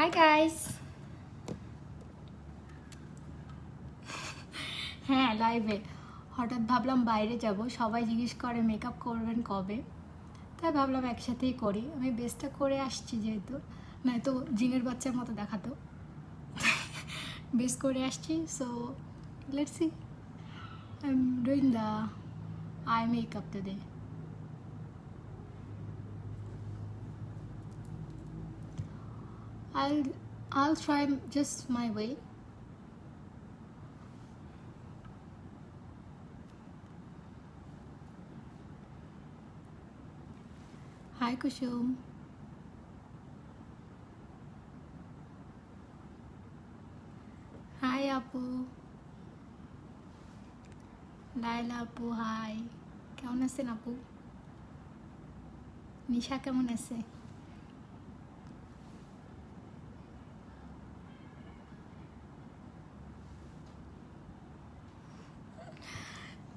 Hi guys. হ্যাঁ, লাইভে হঠাৎ ভাবলাম বাইরে যাব, সবাই জিজ্ঞেস করে মেকআপ করবেন কবে, তাই ভাবলাম একসাথেই করি। আমি বেস্টটা করে আসছি যেহেতু, নয়তো জিনের বাচ্চার মতো দেখাতো। বেস্ট করে আসছি, so let's see. I am doing the eye makeup today. I'll try just my way. Hi Kushum. Hi আপু। লাইলা আপু হাই। কেমন আছেন আপু? নিশা কেমন আছে?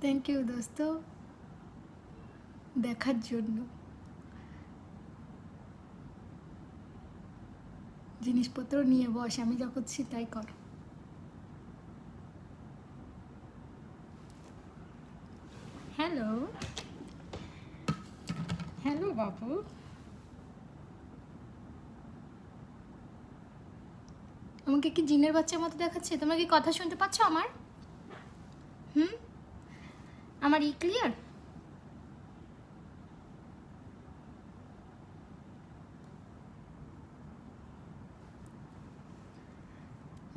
থ্যাংক ইউ দোস্ত দেখার জন্য। জিনিসপত্র নিয়ে বস, আমি যা করছি তাই কর। হ্যালো হ্যালো বাবু। আমাকে কি জিনের বাচ্চার মতো দেখাচ্ছে? তোমরা কি কথা শুনতে পাচ্ছ আমার? আমার ক্লিয়ার?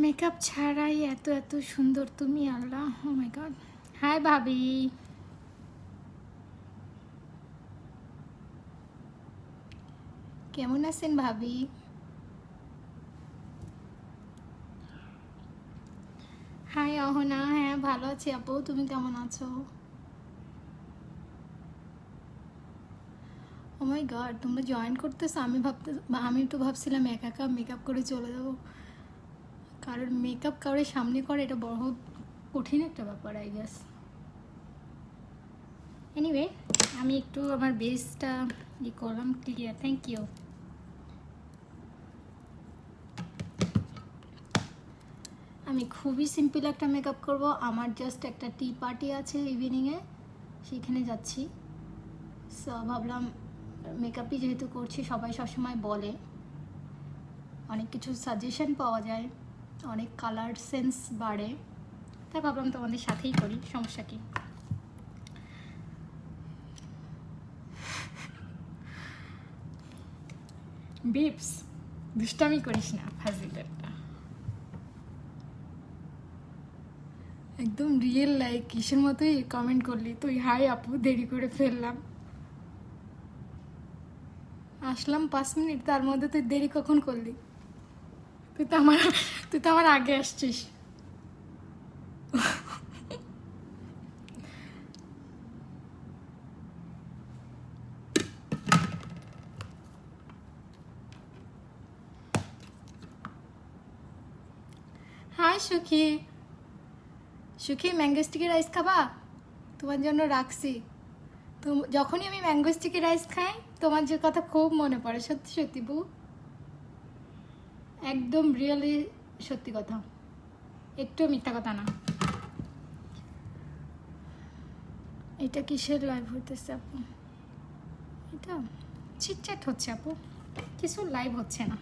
মেকআপ ছাড়াই এত এত সুন্দর তুমি, আল্লাহ, ও মাই গড। হাই ভাবি। কেমন আছেন ভাবি? হাই অহনা। হ্যাঁ ভালো আছি আপু, তুমি কেমন আছো? ও মাই গড, তোমরা জয়েন করতেছো? আমি তো ভাবছিলাম একা একা মেকআপ করে চলে যাবো, কারণ মেকআপ কারোর সামনে করে এটা বড় কঠিন একটা ব্যাপার আই গেস। এনিওয়ে, আমি একটু আমার বেসটা করলাম ক্লিয়ার। Thank you. আমি খুবই সিম্পল একটা মেকআপ করব। আমার জাস্ট একটা টি পার্টি আছে ইভিনিংয়ে, সেইখানে যাচ্ছি। সো ভাবলাম মেকআপই যেহেতু করছি, সবাই সবসময় বলে অনেক কিছু সাজেশন পাওয়া যায়, অনেক কালার সেন্স বাড়ে, তাই ভাবলাম তোমাদের সাথেই করি, সমস্যা কি। বিপস, দুষ্টামি করিস না, ফাজিলটা একদম রিয়েল লাইক কিসের মতোই কমেন্ট করলি তুই। হাই আপু, দেরি করে ফেললাম, আসলাম 5 মিনিট, তার মধ্যে তুই দেরি কখন করলি? তুই তো আমার আগে আসছিস। হাই সুখী। সুখী, ম্যাঙ্গো স্টিকি রাইস খাবা? তোমার জন্য রাখছি। তো যখনই আমি ম্যাঙ্গো স্টিকি রাইস খাই, তোমার যে কথা খুব মনে পড়ে। সত্যি সত্যি বউ, একদম রিয়েলি সত্যি কথা, একটু মিথ্যা কথা না। এটা কিসের লাইভ হতেছে আপু? এটা চিটচ্যাট হচ্ছে আপু, কিছু লাইভ হচ্ছে না।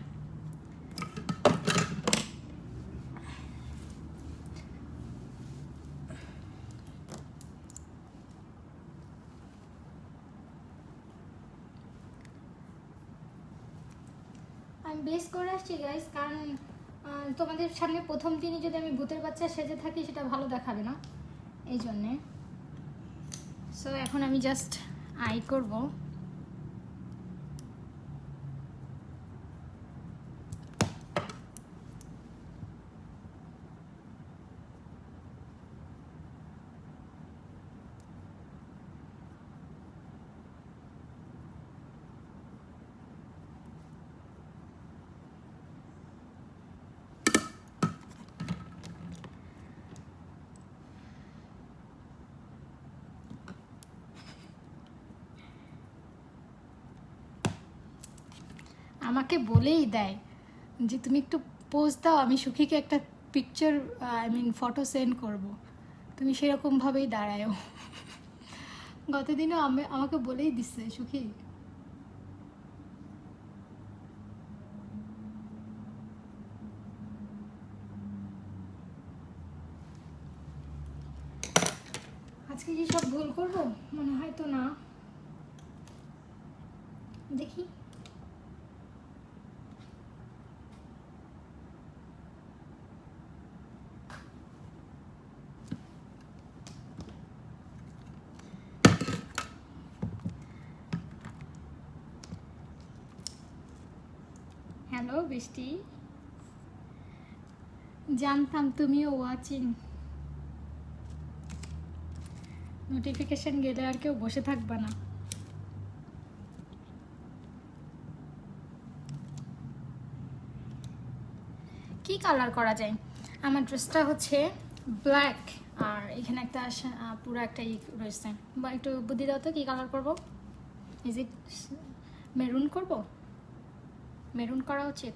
আমি বেশ করে আসছি গাইস, কারণ তোমাদের সামনে প্রথম দিনই যদি আমি ভূতের বাচ্চা সেজে থাকি সেটা ভালো দেখাবে না, এই জন্যে। সো এখন আমি জাস্ট আই করব। আমাকে বলেই দেয় যে তুমি একটু পোজ দাও, আমি সুখীকে একটা পিকচার ফটো সেন্ড করব, তুমি সেরকমভাবেই দাঁড়ায়ও। গতদিনও আমাকে বলেই দিচ্ছে সুখী। আজকে কি সব ভুল করব? মনে হয় তো না, দেখি। হ্যালো বৃষ্টি, জানতাম তুমিও ওয়াচিং। নোটিফিকেশন গেলে আর কেউ বসে থাকবা না। কি কালার করা যায়? আমার ড্রেসটা হচ্ছে ব্ল্যাক, আর এখানে একটা পুরো একটা রয়েছে, বা একটু বুদ্ধি দাও তো কি কালার করব? ইজ ইট মেরুন করব? মেরুন করা উচিত।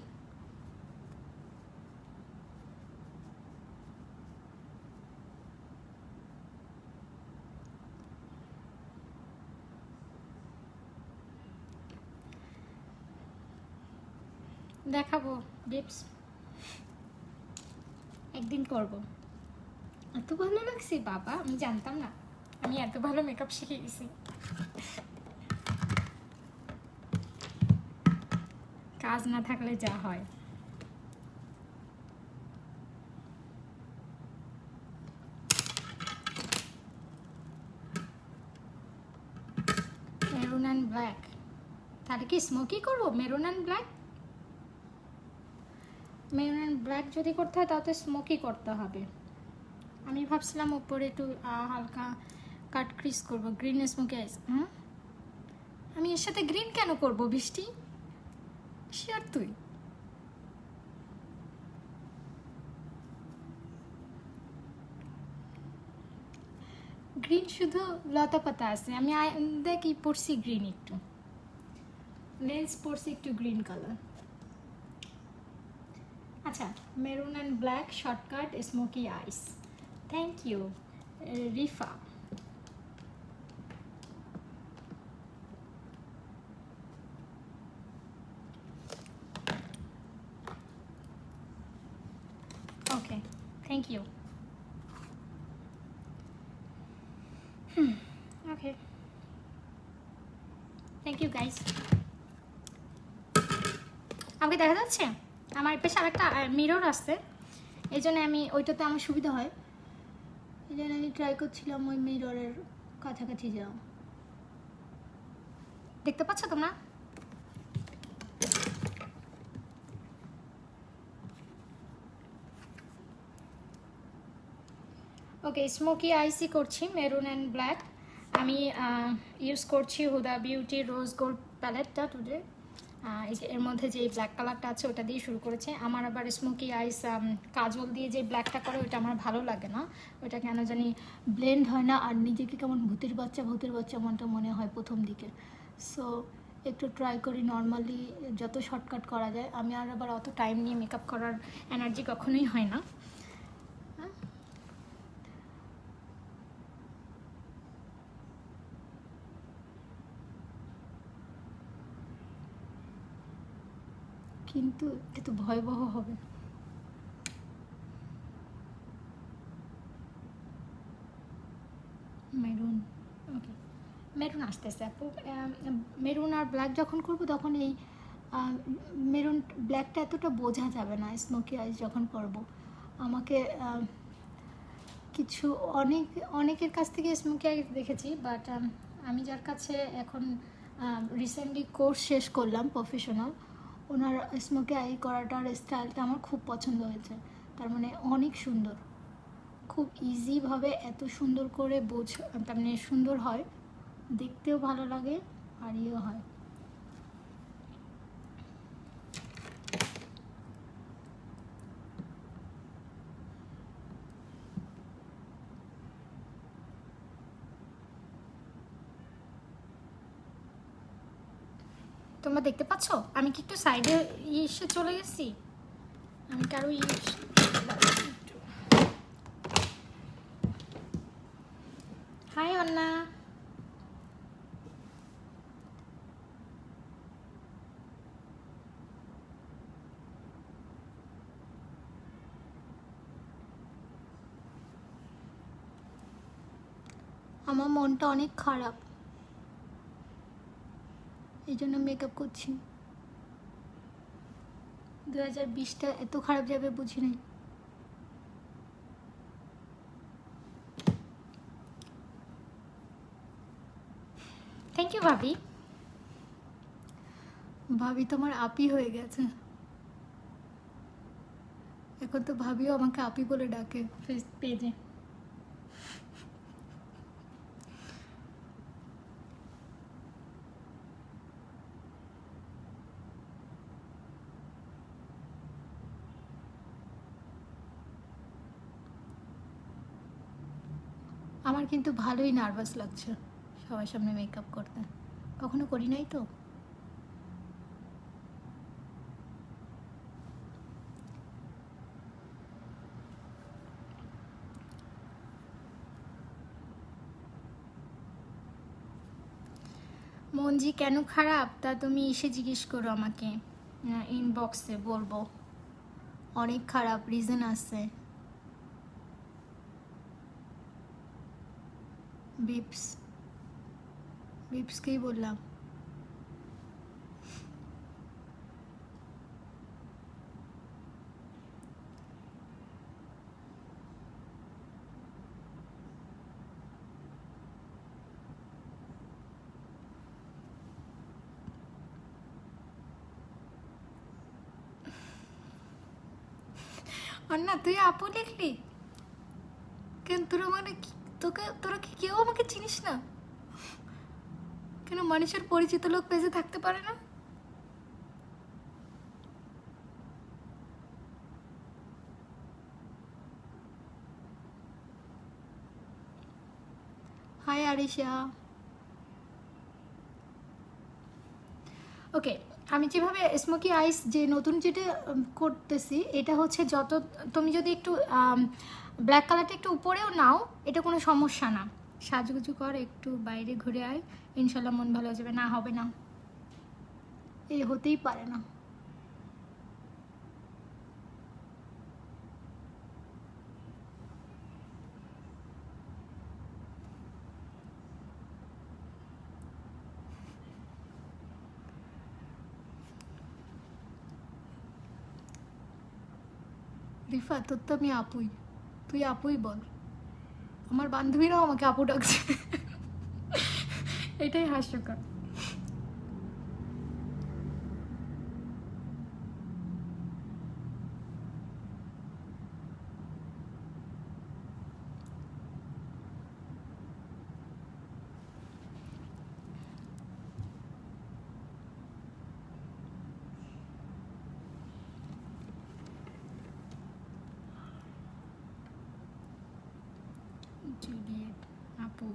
দেখাবো টিপস, একদিন করব। এত ভালো লাগছে বাবা, আমি জানতাম না আমি এত ভালো মেকআপ শিখে গেছি। কাজ না থাকলে যা হয়। মেরুন অ্যান্ড ব্ল্যাক, তাহলে কি স্মোকি করবো? Maroon and black, maroon and black যদি করতে হয় তাহলে স্মোকি করতে হবে। আমি ভাবছিলাম উপরে একটু হালকা কাট ক্রিস করব, গ্রিন স্মোকি আইস। হ্যাঁ, আমি এর সাথে গ্রিন কেন করব বৃষ্টি? শিওর তুই? গ্রিন শুধু লতা পাতা আছে, আমি দেখি পড়ছি গ্রিন, একটু লেন্স পড়ছি একটু গ্রিন কালার। আচ্ছা, maroon and black shortcut smoky eyes. Thank you Rifa. Okay, thank you. Okay, thank you guys. আমাকে দেখা যাচ্ছে? আমার পেশে আরেকটা মিরর আছে, এই জন্য আমি ওইটাতে আমার সুবিধা হয়, এই জন্য আমি ট্রাই করছিলাম ওই মিররের কাছাকাছি যাও। দেখতে পাচ্ছ তোমরা? ওকে, স্মোকি আইসি করছি মেরুন অ্যান্ড ব্ল্যাক। আমি ইউজ করছি হুদা বিউটি রোজ গোল্ড প্যালেটটা টুডে। এর মধ্যে যে ব্ল্যাক কালারটা আছে ওটা দিয়ে শুরু করেছে। আমার আবার স্মোকি আইস কাজল দিয়ে যে ব্ল্যাকটা করে ওইটা আমার ভালো লাগে না, ওইটা কেন জানি ব্লেন্ড হয় না, আর নিজেকে কেমন ভূতের বাচ্চা মনটা মনে হয় প্রথম দিকে। সো একটু ট্রাই করি নর্মালি যত শর্টকাট করা যায়। আমি আর আবার অত টাইম নিয়ে মেকআপ করার এনার্জি কখনোই হয় না। কিন্তু এ তো ভয়াবহ হবে। মেরুন, ওকে, মেরুন আসতেছে আপু। মেরুন আর ব্ল্যাক যখন করব তখন এই মেরুন ব্ল্যাকটা এতটা বোঝা যাবে না স্মোকি আইস যখন করব। আমাকে কিছু অনেকের কাছ থেকে স্মোকি আইস দেখেছি, বাট আমি যার কাছে এখন রিসেন্টলি কোর্স শেষ করলাম প্রফেশনাল, ওনার স্মোকি আই করাটার স্টাইলটা আমার খুব পছন্দ হয়েছে। তার মানে অনেক সুন্দর, খুব ইজিভাবে এত সুন্দর করে তার মানে সুন্দর হয়, দেখতেও ভালো লাগে আর ইয়েও হয়। তোমরা দেখতে পাচ্ছ আমি কি একটু সাইডে এসে চলে গেছি? আমি কারো ইউজ হাই অন্না আমার মনটা অনেক খারাপ, এই জন্য মেকআপ করছি। 2020টা এত খারাপ যাবে বুঝি নাই। থ্যাংক ইউ ভাবি। ভাবি তোমার আপি হয়ে গেছে এখন, তো ভাবিও আমাকে আপি বলে ডাকে ফেস পেজে। আমার কিন্তু ভালোই নার্ভাস লাগছে সবার সামনে মেকআপ করতে, কখনো করি নাই তো। মনজি কেন খারাপ তা তুমি এসে জিজ্ঞেস করো আমাকে, ইনবক্সে বলবো। অনেক খারাপ, রিজন আছে। বিপসকেই বললাম। আর না তুই আপু লিখলি কেন? তোরা মানে তোরা কি কেউ আমাকে চিনিস না কেন? মানুষের পরিচিত লোক পেজে থাকতে পারে না? হাই আরিশা। ওকে, আমি যেভাবে স্মোকি আইস যে নতুন যেটা করতেছি, এটা হচ্ছে যত তুমি যদি একটু ব্ল্যাক কালারটা একটু উপরেও নাও, এটা কোনো সমস্যা না। সাজুগুজু কর, একটু বাইরে ঘুরে আয়, ইনশাল্লাহ মন ভালো হয়ে যাবে। না হবে না, এই হতেই পারে না। রিফা তোর তো আমি আপুই, তুই আপুই বল। আমার বান্ধবীরাও আমাকে আপু ডাকছে এটাই হাস্যকর। জুলিয়েট আপু,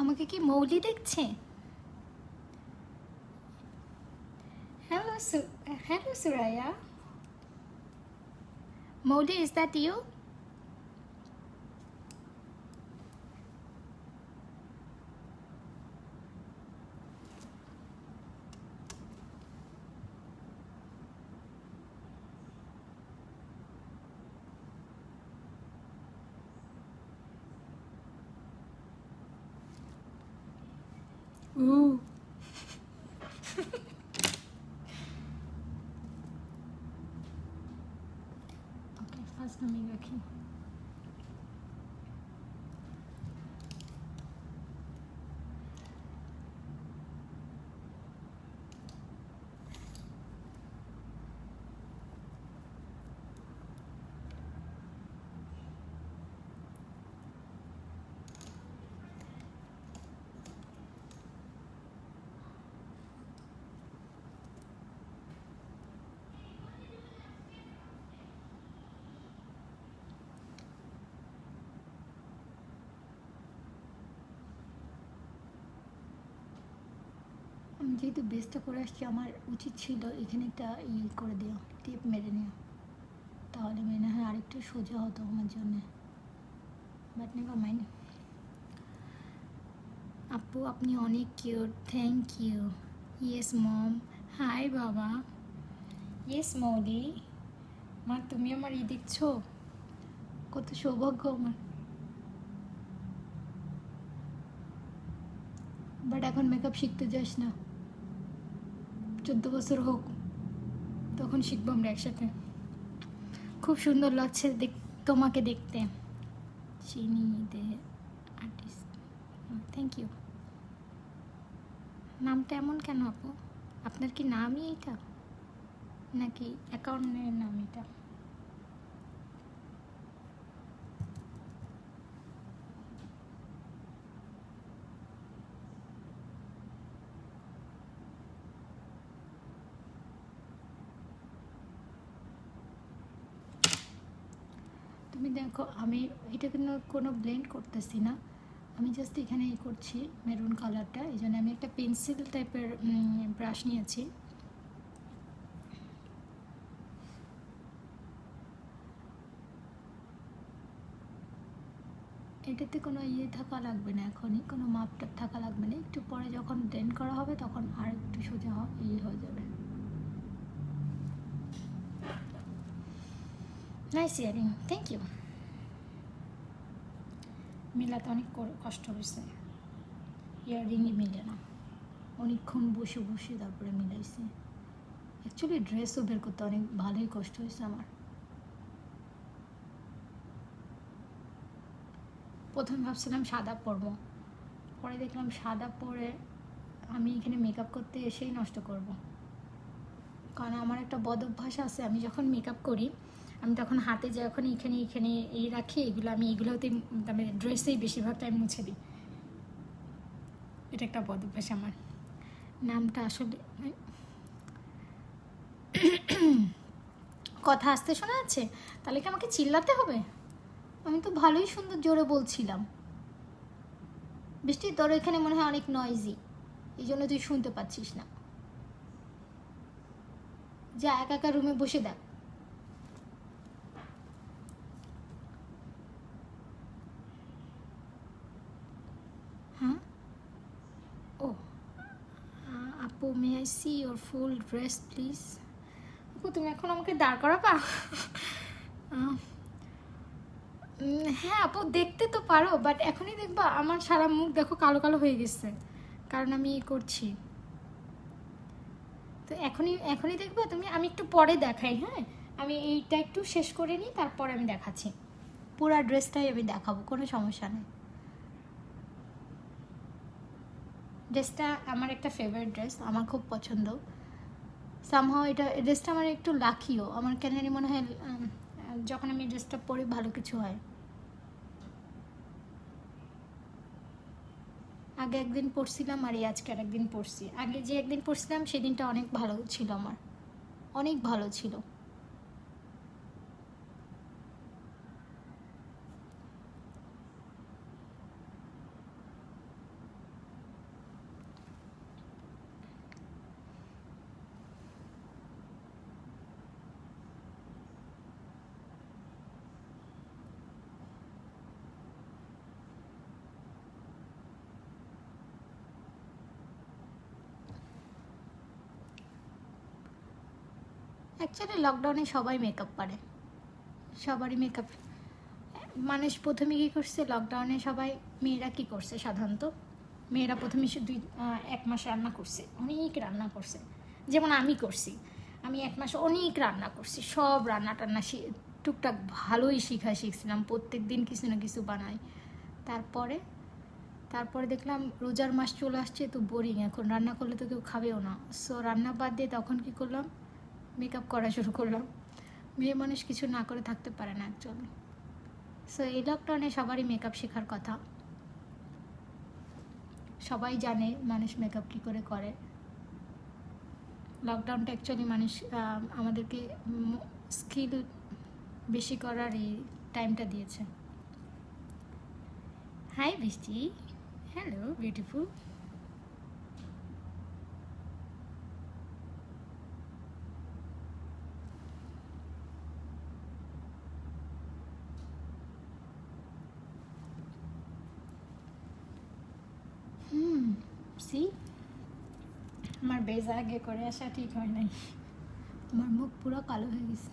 আমাকে কি মৌলি দেখছে? Hello hello Suraiya. Mouli, is that you? Ooh. Okay, first আমি রাখি। আমি যেহেতু বেসটা করে আসছি আমার উচিত ছিল এখানে একটা করে দেওয়া, টিপ মেরে নেওয়া, তাহলে মনে হয় আরেকটু সোজা হতো আমার জন্যে, বাট নেভার মাইন্ড। আপু আপনি অনেক cute, thank you. Yes mom, hi বাবা। ইয়েস মৌলি, মা তুমি আমার দেখছো, কত সৌভাগ্য আমার। বাট এখন মেকআপ শিখতে যাস না, 14 বছর হোক তখন শিখবো আমরা একসাথে। খুব সুন্দর লাগছে তোমাকে দেখতে, চিনি দে আর্টিস্ট, থ্যাংক ইউ। নামটা এমন কেন আপু? আপনার কি নামই এটা নাকি অ্যাকাউন্টের নাম এটা? তুমি দেখো আমি এটা কিন্তু কোনো ব্লেন্ড করতেছি না, আমি জাস্ট এখানে করছি মেরুন কালারটা, এই জন্য আমি একটা পেন্সিল টাইপের ব্রাশ নিয়েছি। এটাতে কোনো থাকা লাগবে না, এখনই কোনো মাপটাপ থাকা লাগবে না, একটু পরে যখন ব্লেন্ড করা হবে তখন আর একটু সোজা হয়ে যাবে। Nice earring, thank you. মেলাতে অনেক কষ্ট হয়েছে, ইয়াররিংই মিলে না, অনেকক্ষণ বসে বসে তারপরে মিলাইছি। অ্যাকচুয়ালি ড্রেসও বের করতে অনেক ভালোই কষ্ট হয়েছে আমার। প্রথমে ভাবছিলাম সাদা পরবো, পরে দেখলাম সাদা পরে আমি এখানে মেকআপ করতে এসেই নষ্ট করব, কারণ আমার একটা বদ অভ্যাস আছে, আমি যখন মেকআপ করি আমি তখন হাতে যখন এখানে এখানে এই রাখি, এগুলো আমি এগুলোতেই মানে ড্রেসেই বেশিরভাগ টাইম মুছে দিই, এটা একটা বদ অভ্যাস আমার। নামটা আসলে কথা আসতে শোনা যাচ্ছে, তাহলে কি আমাকে চিল্লাতে হবে? আমি তো ভালোই সুন্দর জোরে বলছিলাম। বৃষ্টি তোর এখানে মনে হয় অনেক নয়েজি, এই জন্য তুই শুনতে পাচ্ছিস না, যা একা একা রুমে বসে দেখ। হ্যাঁ ও আপু, may I see your full dress please? আপু তুমি এখন আমাকে দাঁড় করাবা? হ্যাঁ আপু দেখতে তো পারো, বাট এখনই দেখবা আমার সারা মুখ দেখো কালো কালো হয়ে গেছে, কারণ আমি করছি তো। এখনই দেখবা তুমি, আমি একটু পরে দেখাই, হ্যাঁ আমি এইটা একটু শেষ করে নিই, তারপর আমি দেখাচ্ছি, পুরা ড্রেসটাই আমি দেখাবো, কোনো সমস্যা নেই। ড্রেসটা আমার একটা ফেভারিট ড্রেস, আমার খুব পছন্দ। সামহাও এটা ড্রেসটা আমার একটু লাকিও, আমার কেন জানি মনে হয় যখন আমি ড্রেসটা পরি ভালো কিছু হয়। আগে একদিন পরছিলাম আর আজকে আর একদিন পরছি, আগে যে একদিন পরছিলাম সেদিনটা অনেক ভালো ছিল, আমার অনেক ভালো ছিল। অ্যাকচুয়ালি লকডাউনে সবাই মেকআপ পারে, সবারই মেকআপ। মানুষ প্রথমে কী করছে লকডাউনে, সবাই মেয়েরা কী করছে সাধারণত, মেয়েরা প্রথমে এক মাস রান্না করছে, অনেক রান্না করছে, যেমন আমি করছি, আমি এক মাস অনেক রান্না করছি, সব রান্না টান্না টুকটাক ভালোই শিখছিলাম, প্রত্যেক দিন কিছু না কিছু বানাই। তারপরে দেখলাম রোজার মাস চলে আসছে, তো বোরিং, এখন রান্না করলে তো কেউ খাবেও না, সো রান্না বাদ দিয়ে তখন কী করলাম, মেকআপ করা শুরু করলাম। মেয়ে মানুষ কিছু না করে থাকতে পারে না অ্যাকচুয়ালি। সো এই লকডাউনে সবারই মেকআপ শেখার কথা, সবাই জানে মানুষ মেকআপ কী করে করে। লকডাউনটা অ্যাকচুয়ালি মানুষ আমাদেরকে স্কিল বেশি করার এই টাইমটা দিয়েছে। হাই বৃষ্টি, হ্যালো বিউটিফুল। করছি, আমার বেজ আগে করে আসা ঠিক হয় নাই, আমার মুখ পুরো কালো হয়ে গেছে।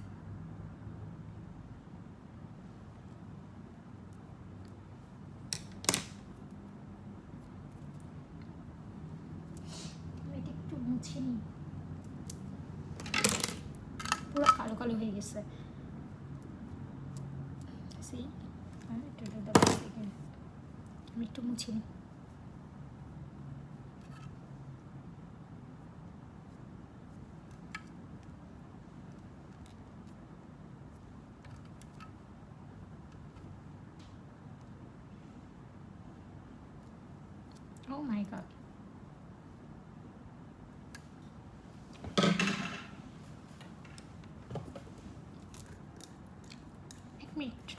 এটা একটু মুছে নিই, পুরো কালো কালো হয়ে গেছে। আমি একটু মুছে নিই। Oh my god. एक मिनट।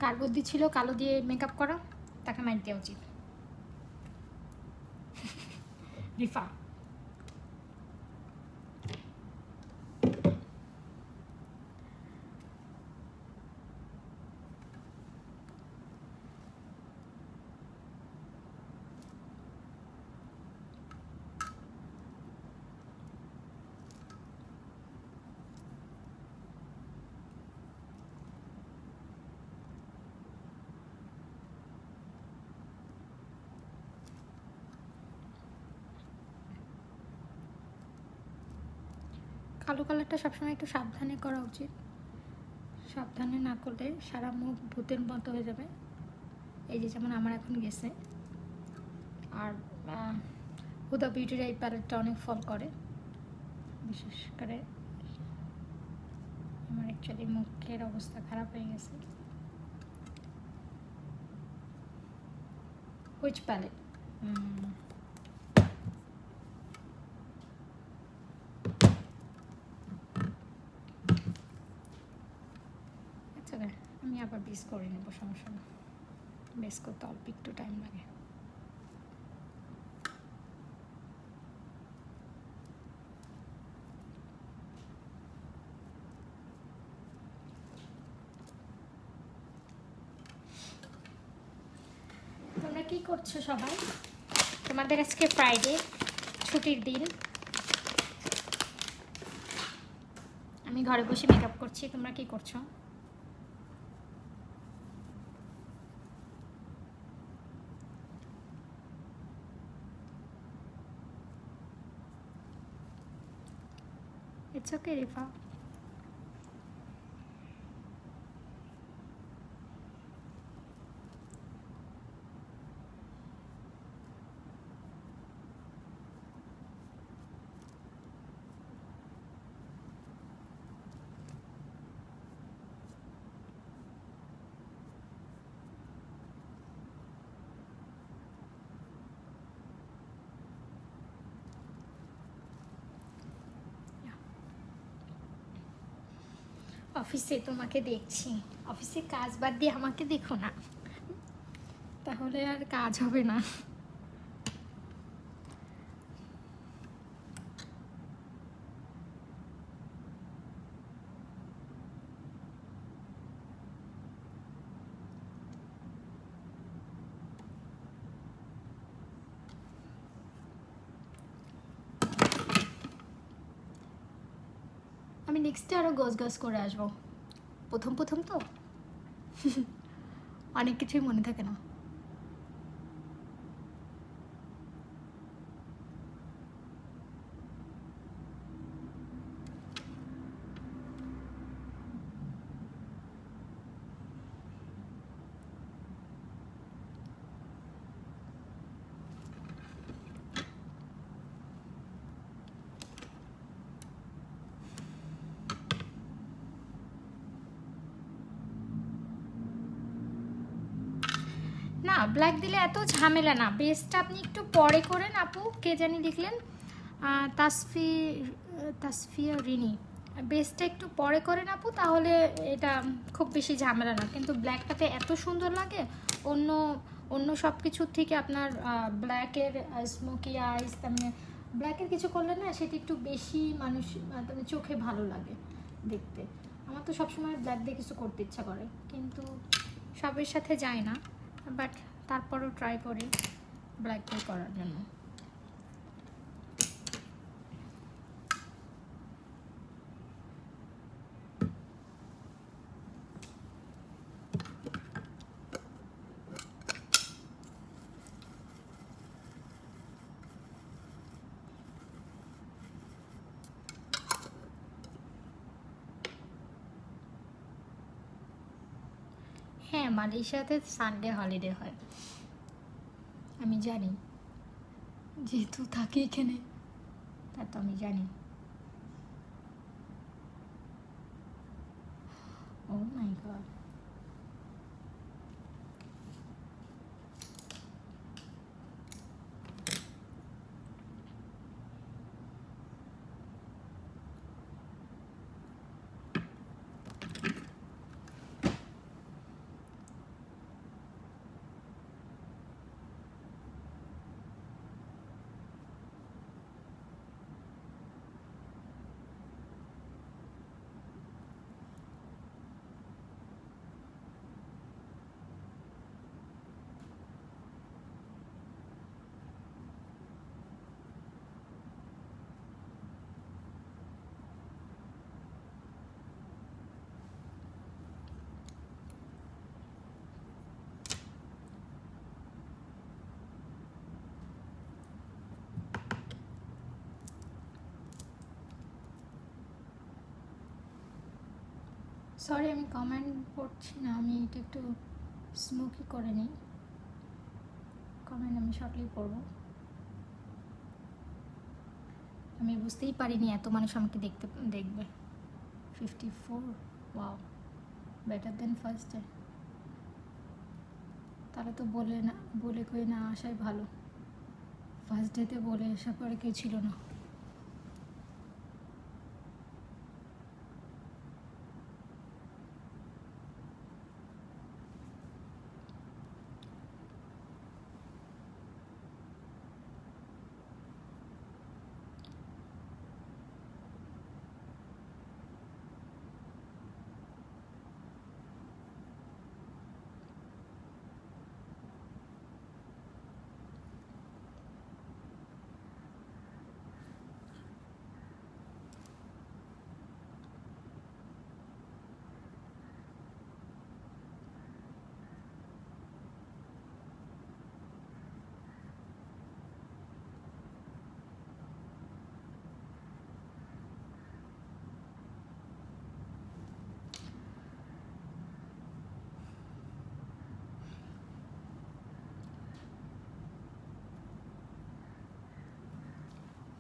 কার বুদ্ধি ছিল কালো দিয়ে মেকআপ করা, তাকে মাইর দেওয়া উচিত। রিফা কালো কালারটা সবসময় একটু সাবধানে করা উচিত, সাবধানে না করলে সারা মুখ ভূতের মতো হয়ে যাবে। এই যে যেমন আমার এখন গেছে। আর হুদা বিউটির এই প্যালেটটা অনেক ফল করে, বিশেষ করে আমার অ্যাকচুয়ালি মুখের অবস্থা খারাপ হয়ে গেছে। Which palette? আমি আবার বেস করে নেবো, সমস্যা না। বেস করতে অল্প একটু টাইম লাগে। তোমরা কি করছো সবাই? তোমাদের আজকে ফ্রাইডে, ছুটির দিন। আমি ঘরে বসে মেকআপ করছি, তোমরা কি করছো? It's okay, Rifa. অফিসে তোমাকে দেখছি, অফিসে কাজ বাদ দিয়ে আমাকে দেখো না, তাহলে আর কাজ হবে না। আমি নেক্সটে আরও গোছ করে আসবো, প্রথম প্রথম তো অনেক কিছুই মনে থাকে না। না, ব্ল্যাক দিলে এত ঝামেলা না, বেসটা আপনি একটু পরে করেন। আপু কে জানি লিখলেন, তাসফিয়া রিনি, বেসটা একটু পরে করেন আপু, তাহলে এটা খুব বেশি ঝামেলা না, কিন্তু ব্ল্যাকটাতে এত সুন্দর লাগে। অন্য অন্য সব কিছুর থেকে আপনার ব্ল্যাকের স্মোকি আইস, তেমনি ব্ল্যাকের কিছু করলে না সেটা একটু বেশি মানুষ তেমনি চোখে ভালো লাগে দেখতে। আমার তো সবসময় ব্ল্যাক দিয়ে কিছু করতে ইচ্ছা করে, কিন্তু সবের সাথে যায় না, বাট তারপরও ট্রাই করি ব্ল্যাক দিয়ে করার জন্য। হ্যাঁ, মালয়েশিয়াতে সানডে হলিডে হয়, আমি জানি, যেহেতু থাকি এখানে তা তো আমি জানি। ও মাই গড। সরি, আমি কমেন্ট পড়ছি না, আমি এটা একটু স্মোকি করে নিই। কমেন্ট আমি শর্টলি পড়বো। আমি বুঝতেই পারিনি এত মানুষ আমাকে দেখবে। 54, ওয়াও, বেটার দেন ফার্স্ট ডে। তাহলে তো বলে কই না আসাই ভালো। ফার্স্ট ডেতে বলে আসা পরে কেউ ছিল না।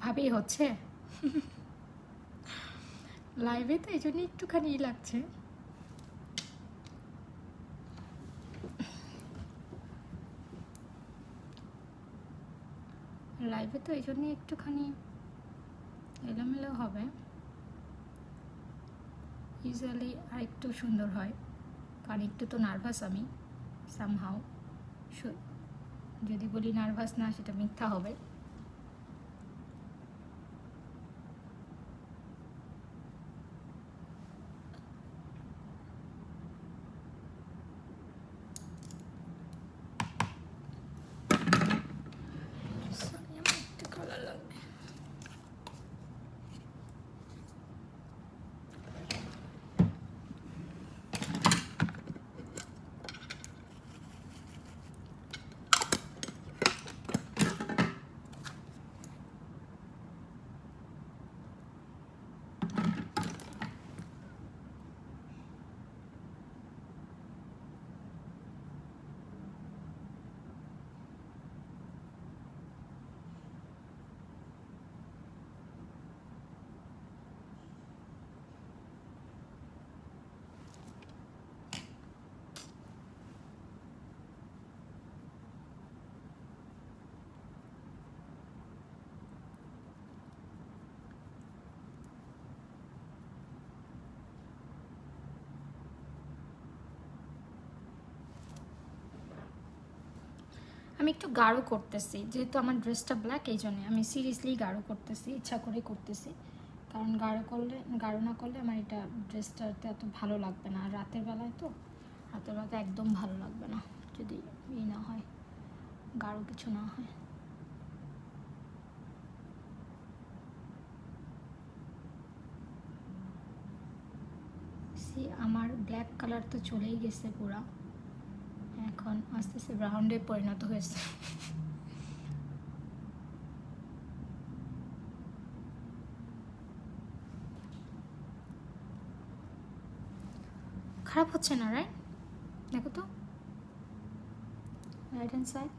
ভাবেই হচ্ছে লাইভে, তো এই জন্য একটুখানি লাগছে। লাইভে তো এই জন্য একটুখানি এলোমেলো হবে, ইউজুয়ালি আর একটু সুন্দর হয়, কারণ একটু তো নার্ভাস আমি সামহাও। যদি বলি নার্ভাস না, সেটা মিথ্যা হবে। আমি একটু গাঢ় করতেছি, যেহেতু আমার ড্রেসটা ব্ল্যাক, এই জন্যে আমি সিরিয়াসলি গাঢ় করতেছি, ইচ্ছা করে করতেছি। কারণ গাঢ় না করলে আমার এটা ড্রেসটাতে এত ভালো লাগবে না। আর রাতের বেলায় তো, রাতের বেলাতে একদম ভালো লাগবে না যদি না হয়, গাঢ় কিছু না হয়। আমার ব্ল্যাক কালার তো চলেই গেছে পুরা, এখন আস্তে আস্তে ব্রাউন্ডে পরিণত হয়েছে। খারাপ হচ্ছে না, রাইট? দেখো তো, রাইট হ্যান্ড সাইড।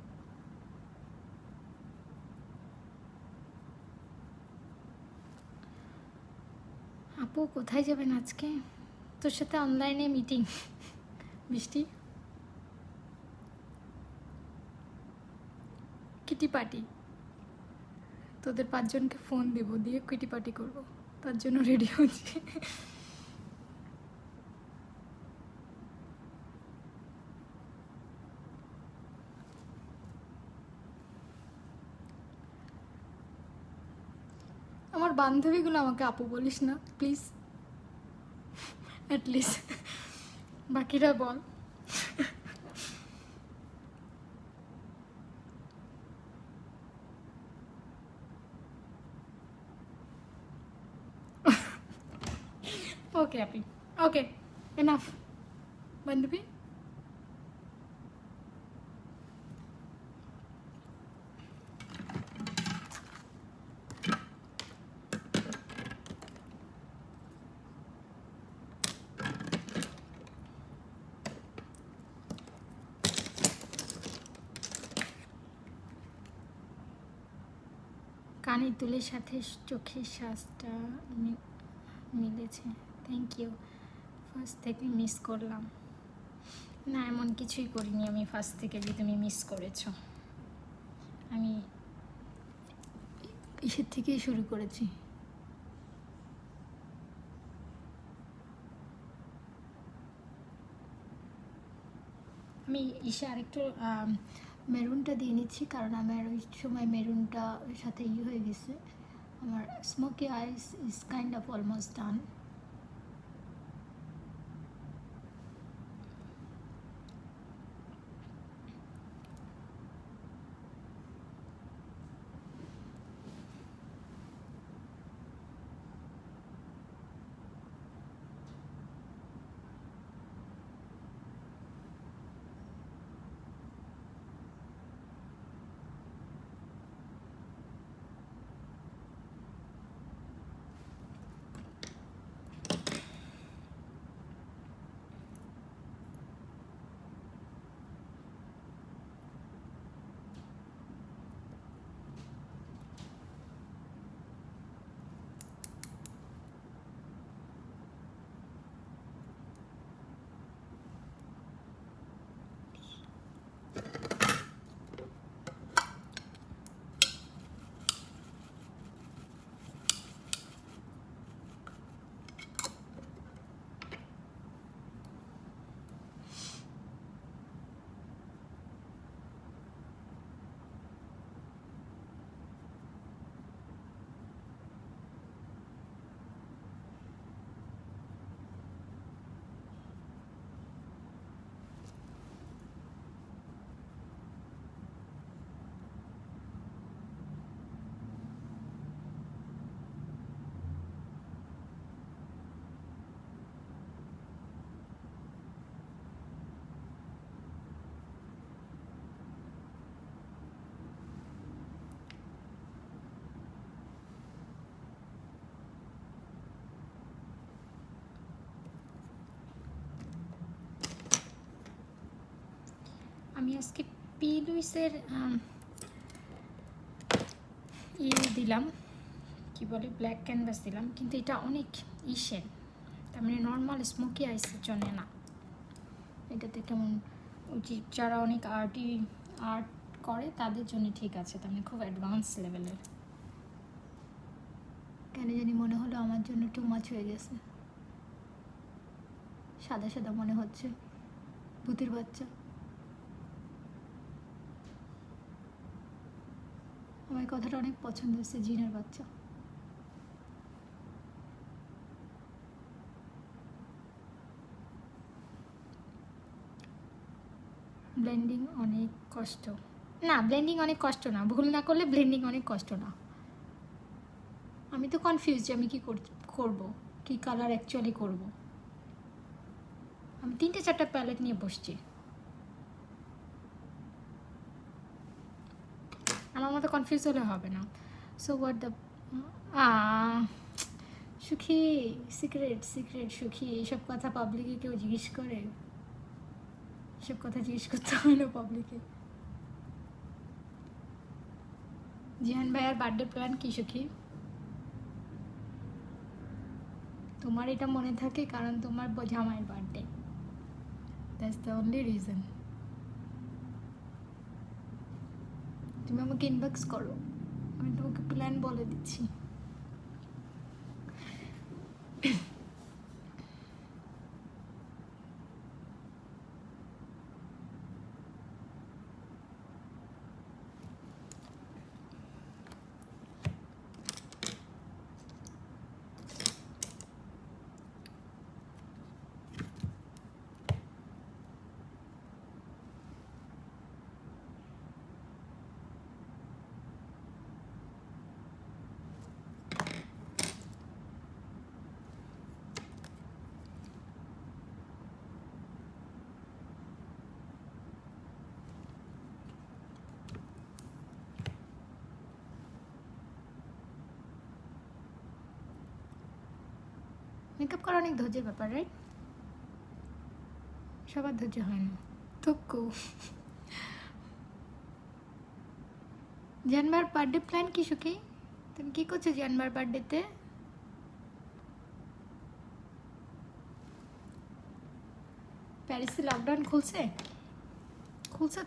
আপু কোথায় যাবেন আজকে? তোর সাথে অনলাইনে মিটিং। বৃষ্টি, কিটি পার্টি, তোদের 5 জনকে ফোন দেবো, দিয়ে কিটি পার্টি করবো, তার জন্য রেডি হচ্ছি। আমার বান্ধবীগুলো আমাকে আপু বলিস না প্লিজ, অ্যাটলিস্ট বাকিরা বল। ওকে আপি, ওকে, এনাফ বান্ধবী। কানের দুলের সাথে চোখের সাজটা মিলেছে, থ্যাংক ইউ। ফার্স্ট থেকে মিস করলাম না, এমন কিছুই করিনি আমি ফার্স্ট থেকে যে তুমি মিস করেছো। আমি ইসের থেকেই শুরু করেছি। আমি ইসে আরেকটু মেরুনটা দিয়ে নিচ্ছি, কারণ আমার ওই সময় মেরুনটা ওই সাথে হয়ে গেছে। আমার smoky eyes is kind of almost done. আমি আজকে পি লুইসের দিলাম, কি বলে, ব্ল্যাক ক্যানভাস দিলাম, কিন্তু এটা অনেক ইসের, তার মানে নর্মাল স্মোকি আইসের জন্য না। এটাতে কেমন যারা অনেক আর্ট করে তাদের জন্য ঠিক আছে, তার মানে খুব অ্যাডভান্স লেভেলের। কেন জানি মনে হলো আমার জন্য টু মাচ হয়ে গেছে, সাদা সাদা মনে হচ্ছে, ভূতের বাচ্চা। আমার কথাটা অনেক পছন্দ হয়েছে, জিনের বাচ্চা। ব্লেন্ডিং অনেক কষ্ট না, ব্লেন্ডিং অনেক কষ্ট না, ভুল না করলে ব্লেন্ডিং অনেক কষ্ট না। আমি তো কনফিউজ যে আমি কী করব, কী কালার অ্যাকচুয়ালি করব। আমি 3-4টা প্যালেট নিয়ে বসছি। আমার মতো কনফিউজ হলে হবে না। সো হোয়াট দ্য সুখী, সিক্রেট সুখী, এইসব কথা পাবলিকে কেউ জিজ্ঞেস করে? এসব কথা জিজ্ঞেস করতে হয় না পাবলিকে। জিহান ভাইয়ার বার্থডে প্ল্যান কি সুখী? তোমার এটা মনে থাকে কারণ তোমার জামাইয়ের birthday, that's the only reason. তুমি আমাকে ইনবক্স করো, আমি তোমাকে প্ল্যান বলে দিচ্ছি। মেকআপ করা অনেক ধৈর্যের ব্যাপার, রাইট? সবার ধৈর্য হয় না। থুকু। জানবার বার্থডে প্ল্যান কি সুখী? তুমি কি করছো জানবার বার্থডেতে? প্যারিসে লকডাউন খুলছে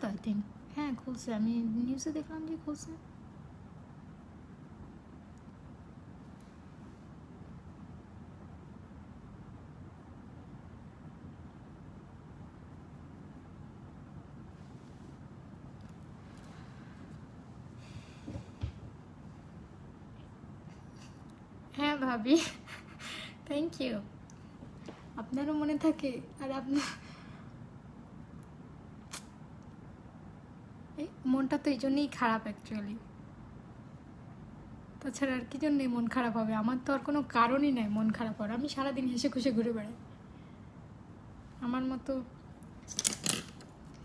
তো আই থিঙ্ক। হ্যাঁ খুলছে, আমি নিউজে দেখলাম যে খুলছে। হ্যাঁ ভাবি, থ্যাংক ইউ। আপনারও মনে থাকে। আর আপনার এই মনটা তো এই জন্যই খারাপ অ্যাকচুয়ালি, তাছাড়া আর কি জন্যে মন খারাপ হবে? আমার তো আর কোনো কারণই নাই মন খারাপ হওয়ার। আমি সারাদিন হেসে খুশি ঘুরে বেড়াই। আমার মতো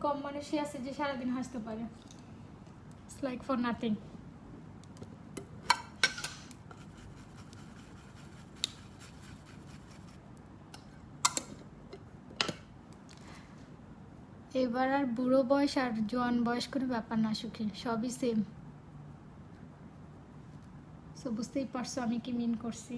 কম মানুষই আছে যে সারাদিন হাসতে পারে। It's like for nothing. এবার আর বুড়ো বয়স আর জোয়ান বয়স কোনো ব্যাপার না সুখী, সবই সেম। সো বুঝতেই পারছো আমি কি মিন করছি।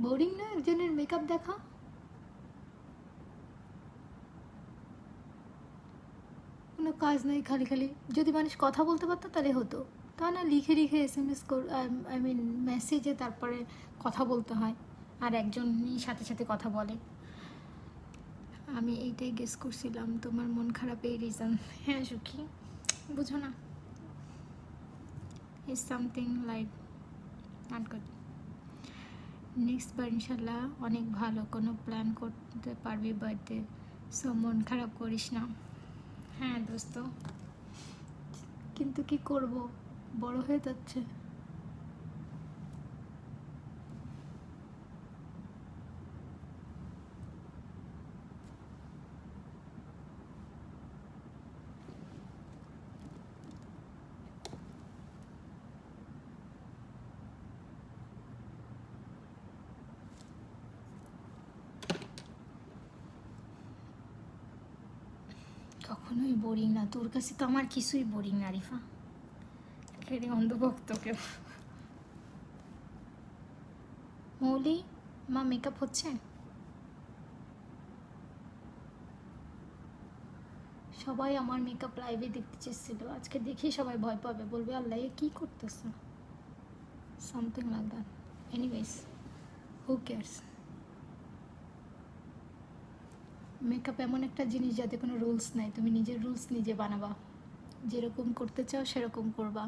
বোরিং না একজনের মেকআপ দেখা? কোনো কাজ নেই, খালি খালি। যদি মানুষ কথা বলতে পারতো তাহলে হতো, তা না লিখে লিখে SMS আই মিন মেসেজে তারপরে কথা বলতে হয়, আর একজনই সাথে সাথে কথা বলে। আমি এইটাই গেস করছিলাম তোমার মন খারাপ এই রিজন। হ্যাঁ সুখী, বুঝো না, is something like not good. Next বার ইনশাল্লাহ অনেক ভালো কোনো প্ল্যান করতে পারবি বার্থডে। সো মন খারাপ করিস না। হ্যাঁ দোস্ত, কিন্তু কি করব, বড় হয়ে যাচ্ছে। কখনোই বোরিং না, তোর কাছে তো আমার কিছুই বোরিং না রিফা। একেবারে অন্ধভক্ত কেউ। মৌলি, মা মেকআপ হচ্ছে? সবাই আমার মেকআপ লাইভে দেখতে চেয়েছিল, আজকে দেখি সবাই ভয় পাবে, বলবে আল্লাহ এ কী করতেছে, something like that. Anyways, who cares. Makeup এমন একটা জিনিস যাতে কোনো রুলস নাই, তুমি নিজের রুলস নিজে বানাবা, যেরকম করতে চাও সেরকম করবা।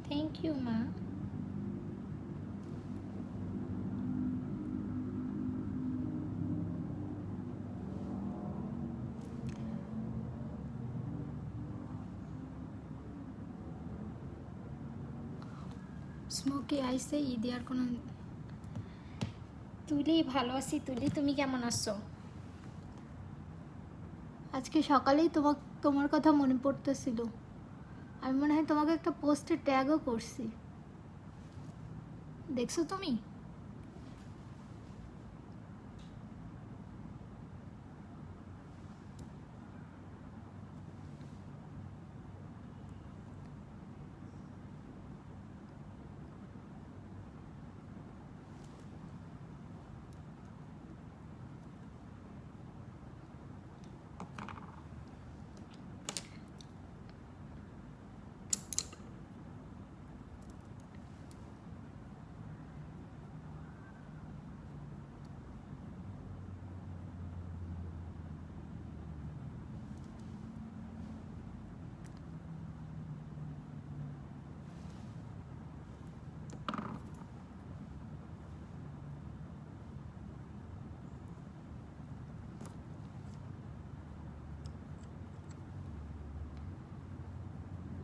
থ্যাংক ইউ মা। স্মোকি আইসে ঈদে আর কোনো। তুলি, ভালো আছি তুলি, তুমি কেমন আছো? আজকে সকালেই তোমার কথা মনে পড়তেছিল, আমি মনে হয় তোমাকে একটা পোস্টে ট্যাগও করছি, দেখছো তুমি?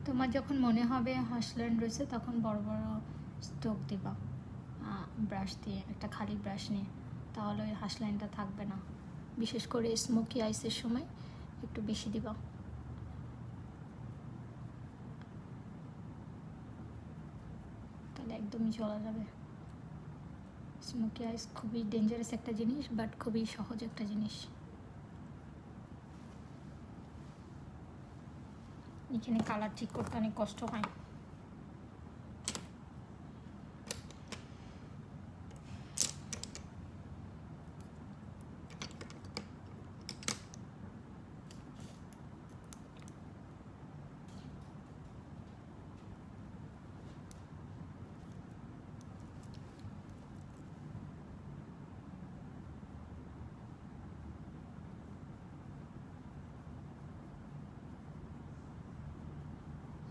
তোমার যখন মনে হবে হাসল্যান্ড রয়েছে তখন বড় বড় স্ট্রোক দিবা ব্রাশ দিয়ে, একটা খালি ব্রাশ নিয়ে, তাহলে ওই হাসলাইনটা থাকবে না। বিশেষ করে স্মোকি আইসের সময় একটু বেশি দিবা, তাহলে একদমই চলা যাবে। স্মোকি আইস খুবই ডেঞ্জারাস একটা জিনিস, বাট খুবই সহজ একটা জিনিস। এখানে কালার ঠিক করতে অনেক কষ্ট হয়।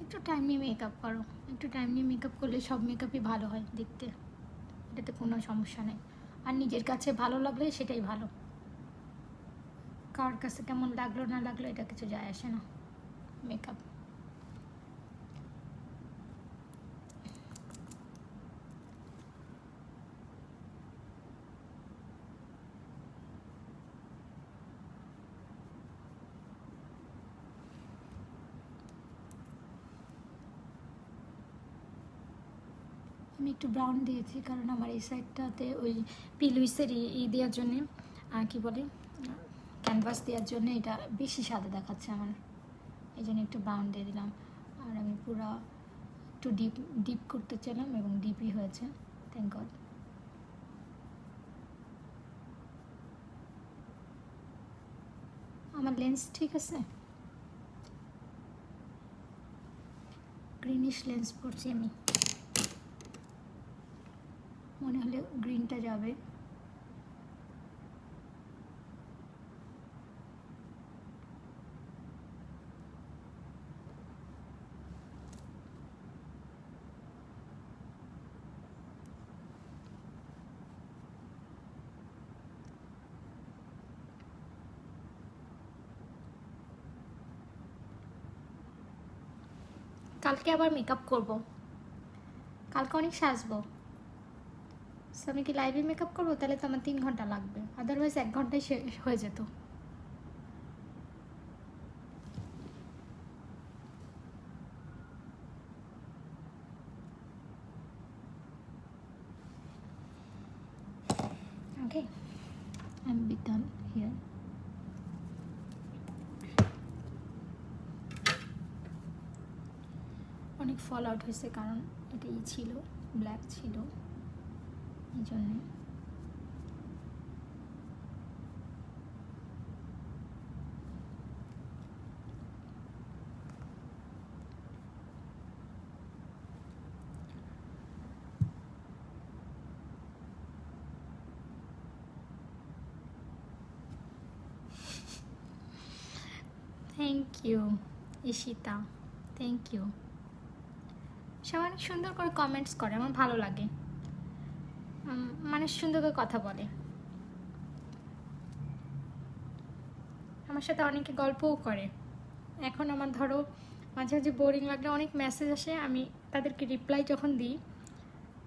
একটু টাইম নিয়ে মেকআপ করো, একটু টাইম নিয়ে মেকআপ করলে সব মেকআপই ভালো হয় দেখতে, এটাতে কোনো সমস্যা নেই। আর নিজের কাছে ভালো লাগলে সেটাই ভালো, কার কাছে কেমন লাগলো না লাগলো এটা কিছু যায় আসে না। মেকআপ আমি একটু ব্রাউন দিয়েছি কারণ আমার এই সাইডটাতে ওই পিলুইসের দেওয়ার জন্যে, কি বলে, ক্যানভাস দেওয়ার জন্য এটা বেশি সাদা দেখাচ্ছে আমার, এই জন্য একটু ব্রাউন দিয়ে দিলাম। আর আমি পুরো একটু ডিপ করতে চাইলাম এবং ডিপই হয়েছে, থ্যাংক গড। আমার লেন্স ঠিক আছে, গ্রিনিশ লেন্স পরছি আমি, মনে হলে গ্রিনটা যাবে। কালকে আবার মেকআপ করব, কালকে অনেক সাজবো। সো আমি কি লাইভে মেকআপ করবো? তাহলে তো আমার 3 ঘন্টা লাগবে, আদারওয়াইজ 1 ঘন্টায় হয়ে যেত। Okay, I am be done here. অনেক ফল আউট হয়েছে, কারণ এটাই ছিল, ব্ল্যাক ছিল, এই জন্যে। Thank you Ishita, thank you. সবাই অনেক সুন্দর করে কমেন্টস করে, আমার ভালো লাগে, মানে সুন্দর করে কথা বলে। আমার সাথে অনেকে গল্পও করে। এখন আমার ধরো মাঝে মাঝে বোরিং লাগলে অনেক মেসেজ আসে, আমি তাদেরকে রিপ্লাই যখন দিই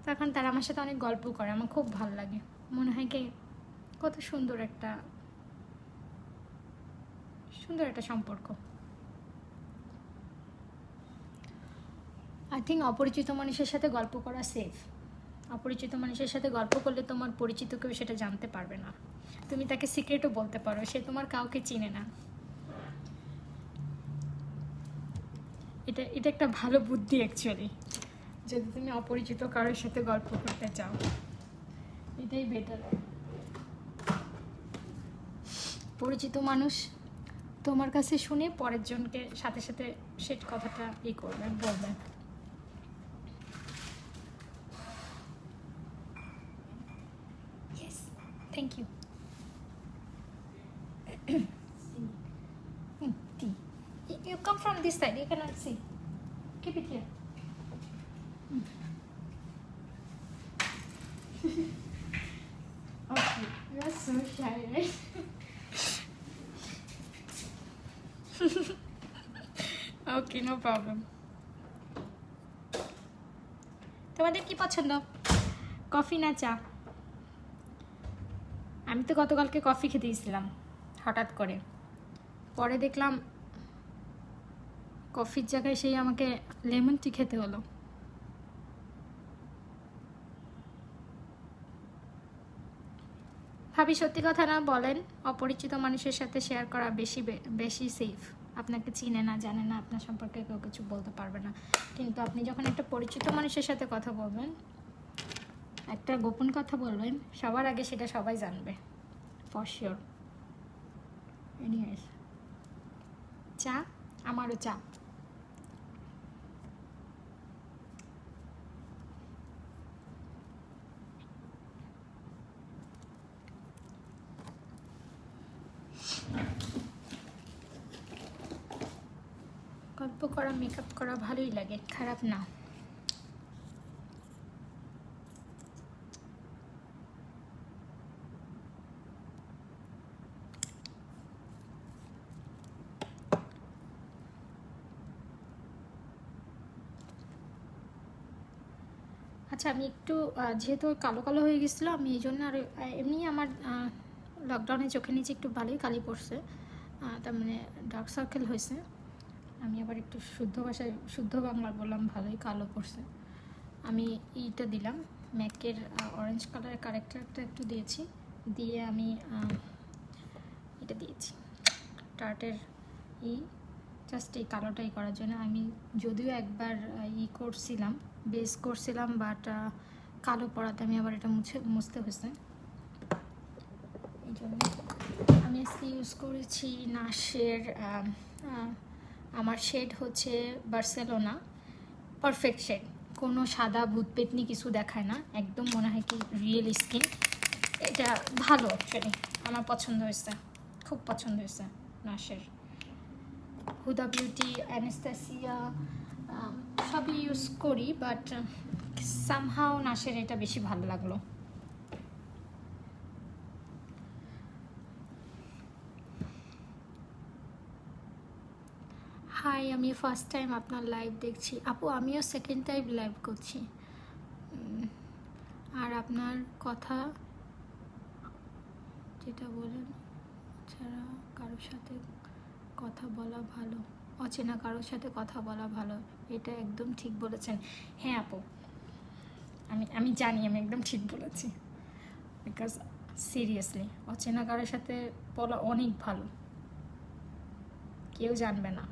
তখন তারা আমার সাথে অনেক গল্প করে, আমার খুব ভালো লাগে। মনে হয় কি কত সুন্দর একটা সম্পর্ক। আই থিঙ্ক অপরিচিত মানুষের সাথে গল্প করা সেফ। অপরিচিত মানুষের সাথে গল্প করলে তোমার পরিচিত কেউ সেটা জানতে পারবে না, তুমি তাকে সিক্রেটও বলতে পারো, সে তোমার কাউকে চিনে না। এটা একটা ভালো বুদ্ধি অ্যাকচুয়ালি, যদি তুমি অপরিচিত কারোর সাথে গল্প করতে চাও, এটাই বেটার। পরিচিত মানুষ তোমার কাছে শুনে পরের জনকে সাথে সাথে সেট কথাটা করবে, বলবে। Yes, thank you. Tea. You come from this side, you cannot see. Keep it here. Okay, you are so shy, right? Okay, no problem. তোমাদের কি পছন্দ, কফি না চা? আমি তো গতকালকে কফি খেতে গেছিলাম হঠাৎ করে, পরে দেখলাম কফির জায়গায় সেই আমাকে লেমন টি খেতে হলো। ভাবি সত্যি কথা না বলেন, অপরিচিত মানুষের সাথে শেয়ার করা বেশি সেফ। আপনাকে চিনে না, জানে না, আপনার সম্পর্কে কেউ কিছু বলতে পারবে না। কিন্তু আপনি যখন একটা পরিচিত মানুষের সাথে কথা বলবেন, একটা গোপন কথা বলবেন, সবার আগে সেটা সবাই জানবে, ফর শিওর। এনিওয়েজ, চা, আমারও চা। গল্প করা, মেকআপ করা ভালোই লাগে, খারাপ না। আচ্ছা, আমি একটু যেহেতু কালো কালো হয়ে গেছিলো, আমি এই জন্য আর এমনি আমার লকডাউনে চোখের নিচে একটু ভালোই কালি পড়ছে, তার মানে ডার্ক সার্কেল হয়েছে। আমি আবার একটু শুদ্ধ বাংলা বললাম, ভালোই কালো পড়ছে। আমি এইটা দিলাম, ম্যাকের অরেঞ্জ কালারের কারেক্টারটা একটু দিয়েছি, দিয়ে আমি এটা দিয়েছি টার্টের জাস্ট এই কালোটাই করার জন্য। আমি যদিও একবার করছিলাম, বেস করছিলাম, বাট কালো পড়াতে আমি আবার এটা মুছতে হয়েছে, এই জন্য আমি আজকে ইউজ করেছি নাশের। আমার শেড হচ্ছে বার্সেলোনা, পারফেক্ট শেড, কোনো সাদা ভূত পেতনি কিছু দেখায় না, একদম মনে হয় কি রিয়েল স্কিন। এটা ভালো অ্যাকচুয়ালি, আমার পছন্দ হয়েছে, খুব পছন্দ হয়েছে নাশের। হুদা বিউটি, অ্যানাস্তাসিয়া সবই ইউজ করি, বাট সামহাও নাশের এটা বেশি ভালো লাগলো। হাই, আমি ফার্স্ট টাইম আপনার লাইভ দেখছি। আপু, আমিও সেকেন্ড টাইম লাইভ করছি। আপনার কথা যেটা বলেন ছাড়া কারোর সাথে কথা বলা ভালো, অচেনা কারোর সাথে কথা বলা ভালো, এটা একদম ঠিক বলেছেন। হ্যাঁ আপু, আমি জানি আমি একদম ঠিক বলেছি, বিকজ সিরিয়াসলি অচেনা কারোর সাথে বলা অনেক ভালো। কেউ জানবে না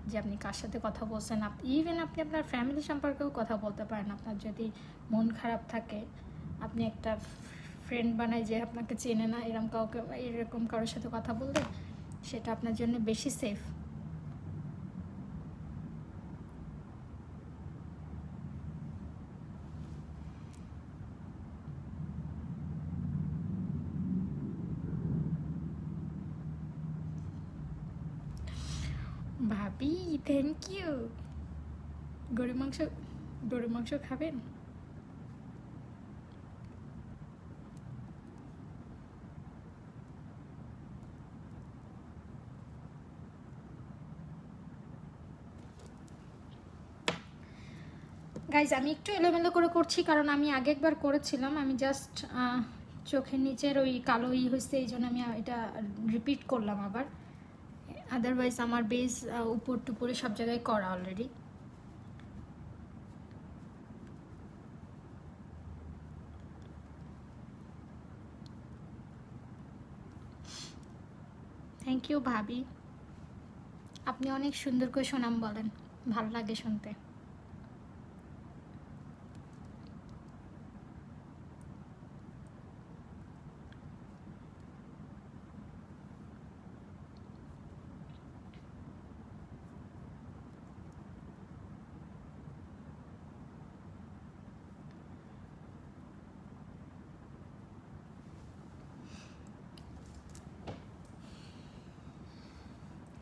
যে আপনি কার সাথে কথা বলছেন। ইভেন আপনি আপনার ফ্যামিলি সম্পর্কেও কথা বলতে পারেন। আপনার যদি মন খারাপ থাকে, আপনি একটা ফ্রেন্ড বানায় যে আপনাকে চেনে না এরকম কারোর সাথে কথা বললে সেটা আপনার জন্য বেশি সেফ। ভাবি থ্যাংক ইউ। গরুর মাংস খাবেন? গাইজ আমি একটু এলোমেলো করে করছি, কারণ আমি আগে একবার করেছিলাম, আমি জাস্ট চোখের নিচের ওই কালো হয়েছে, এই জন্য আমি এটা রিপিট করলাম আবার। আদারওয়াইজ আমার বেস উপর টুপুরে সব জায়গায় করা অলরেডি। থ্যাংক ইউ ভাবি, আপনি অনেক সুন্দর করে সুনাম বলেন, ভালো লাগে শুনতে।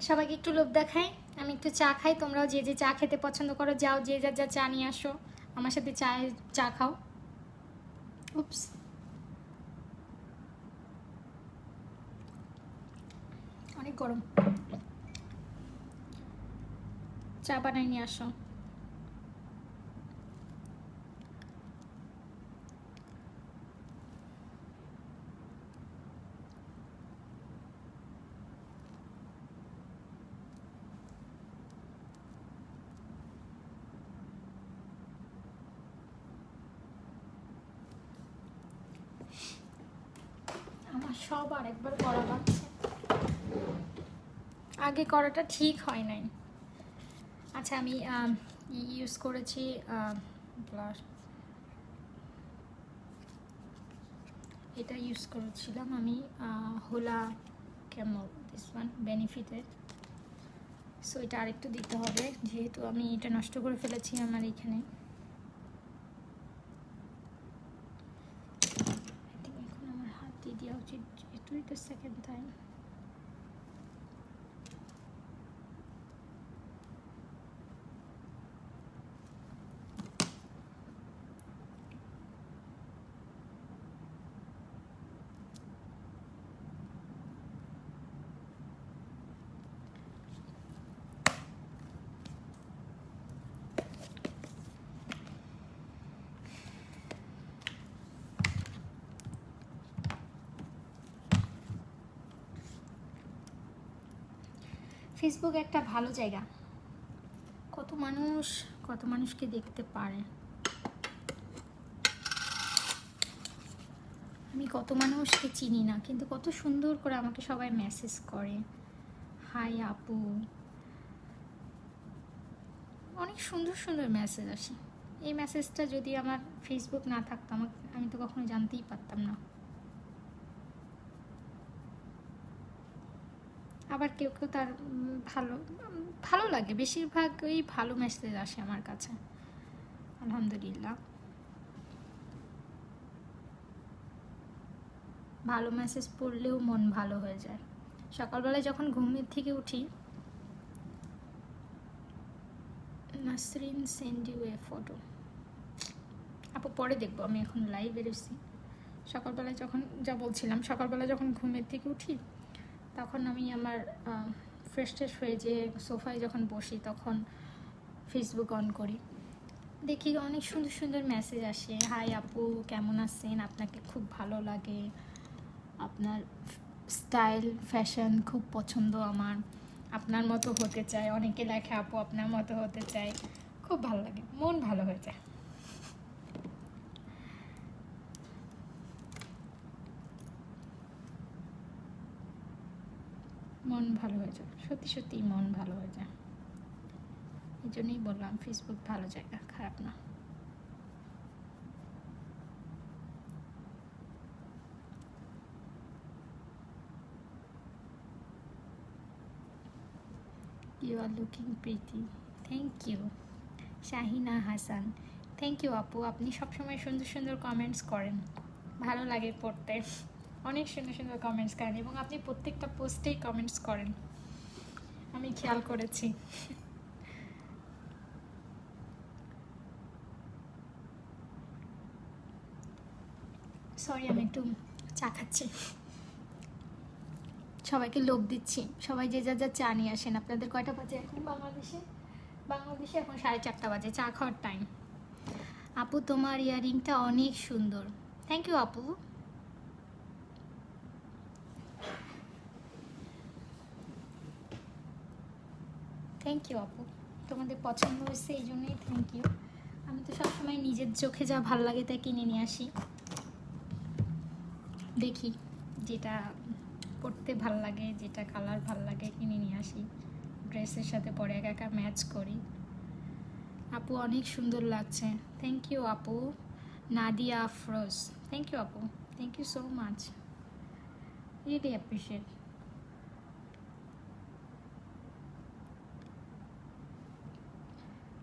সবাইকে একটু লোভ দেখাই, আমি একটু চা খাই। তোমরাও যে যে চা খেতে পছন্দ করো যাও, যে যার যা চা নিয়ে আসো, আমার সাথে চা খাও। উপস, অনেক গরম, চা বানাই নিয়ে আসো। আমার সব আরেকবার করা লাগছে, আগে করাটা ঠিক হয় নাই। আচ্ছা আমি ইউজ করেছি ব্লাশ, এটা ইউজ করেছিলাম আমি হোলা ক্যামল, দিস ওয়ান বেনিফিটেড। সো এটা আরেকটু দিতে হবে, যেহেতু আমি এটা নষ্ট করে ফেলেছি আমার এখানে। এখন আমার হাত দিয়ে দেওয়া উচিত, এটুই তো সেকেন্ড টাইম। ফেসবুক একটা ভালো জায়গা, কত মানুষকে দেখতে পারে। আমি কত মানুষকে চিনি না, কিন্তু কত সুন্দর করে আমাকে সবাই মেসেজ করে, হাই আপু, অনেক সুন্দর সুন্দর মেসেজ আসে। এই মেসেজটা যদি আমার ফেসবুক না থাকতো আমি তো কখনো জানতেই পারতাম না। আবার কেউ কেউ তার ভালো লাগে, বেশিরভাগই ভালো মেসেজ আসে আমার কাছে, আলহামদুলিল্লাহ। ভালো মেসেজ পড়লেও মন ভালো হয়ে যায়। সকালবেলায় যখন ঘুমের থেকে উঠি, Nasrin send you a photo, আপু পরে দেখবো, আমি এখন লাইভ বেরোচ্ছি। সকালবেলায় যখন ঘুমের থেকে উঠি, তখন আমি আমার ফ্রেশ ট্রেশ হয়ে যে সোফায় যখন বসি, তখন ফেসবুক অন করি। দেখি অনেক সুন্দর সুন্দর মেসেজ আসে, হাই আপু কেমন আছেন, আপনাকে খুব ভালো লাগে, আপনার স্টাইল ফ্যাশন খুব পছন্দ আমার, আপনার মতো হতে চাই, অনেকে লেখে আপু আপনার মতো হতে চাই, খুব ভালো লাগে, মন ভালো হয়ে যায়। মন ভালো হয়ে যায়, সত্যি সত্যি মন ভালো হয়ে যায়। এই জন্যই বললাম ফেসবুক ভালো জায়গা, খারাপ না। You are looking pretty, thank you. Shahina Hasan, thank you আপু, আপনি সবসময় সুন্দর সুন্দর কমেন্টস করেন, ভালো লাগে পড়তে, অনেক সুন্দর সুন্দর কমেন্টস করেন এবং আপনি প্রত্যেকটা পোস্টেই কমেন্টস করেন, আমি খেয়াল করেছি। সরি আমি একটু চা খাচ্ছি, সবাইকে লোভ দিচ্ছি, সবাই যে যা যা চা নিয়ে আসেন। আপনাদের কয়টা বাজে এখন বাংলাদেশে? বাংলাদেশে এখন 4:30 বাজে, চা খাওয়ার টাইম। আপু তোমার ইয়াররিংটা অনেক সুন্দর, থ্যাংক ইউ আপু। থ্যাংক ইউ আপু, তোমাদের পছন্দ হয়েছে এই জন্যই থ্যাংক ইউ। আমি তো সবসময় নিজের চোখে যা ভাল লাগে তাই কিনে নিয়ে আসি, দেখি যেটা পরতে ভাল লাগে, যেটা কালার ভাল লাগে কিনে নিয়ে আসি, ড্রেসের সাথে পরে একা একা ম্যাচ করি। আপু অনেক সুন্দর লাগছে, থ্যাংক ইউ আপু। নাদিয়া আফরোজ, থ্যাংক ইউ আপু, thank you so much, really appreciate.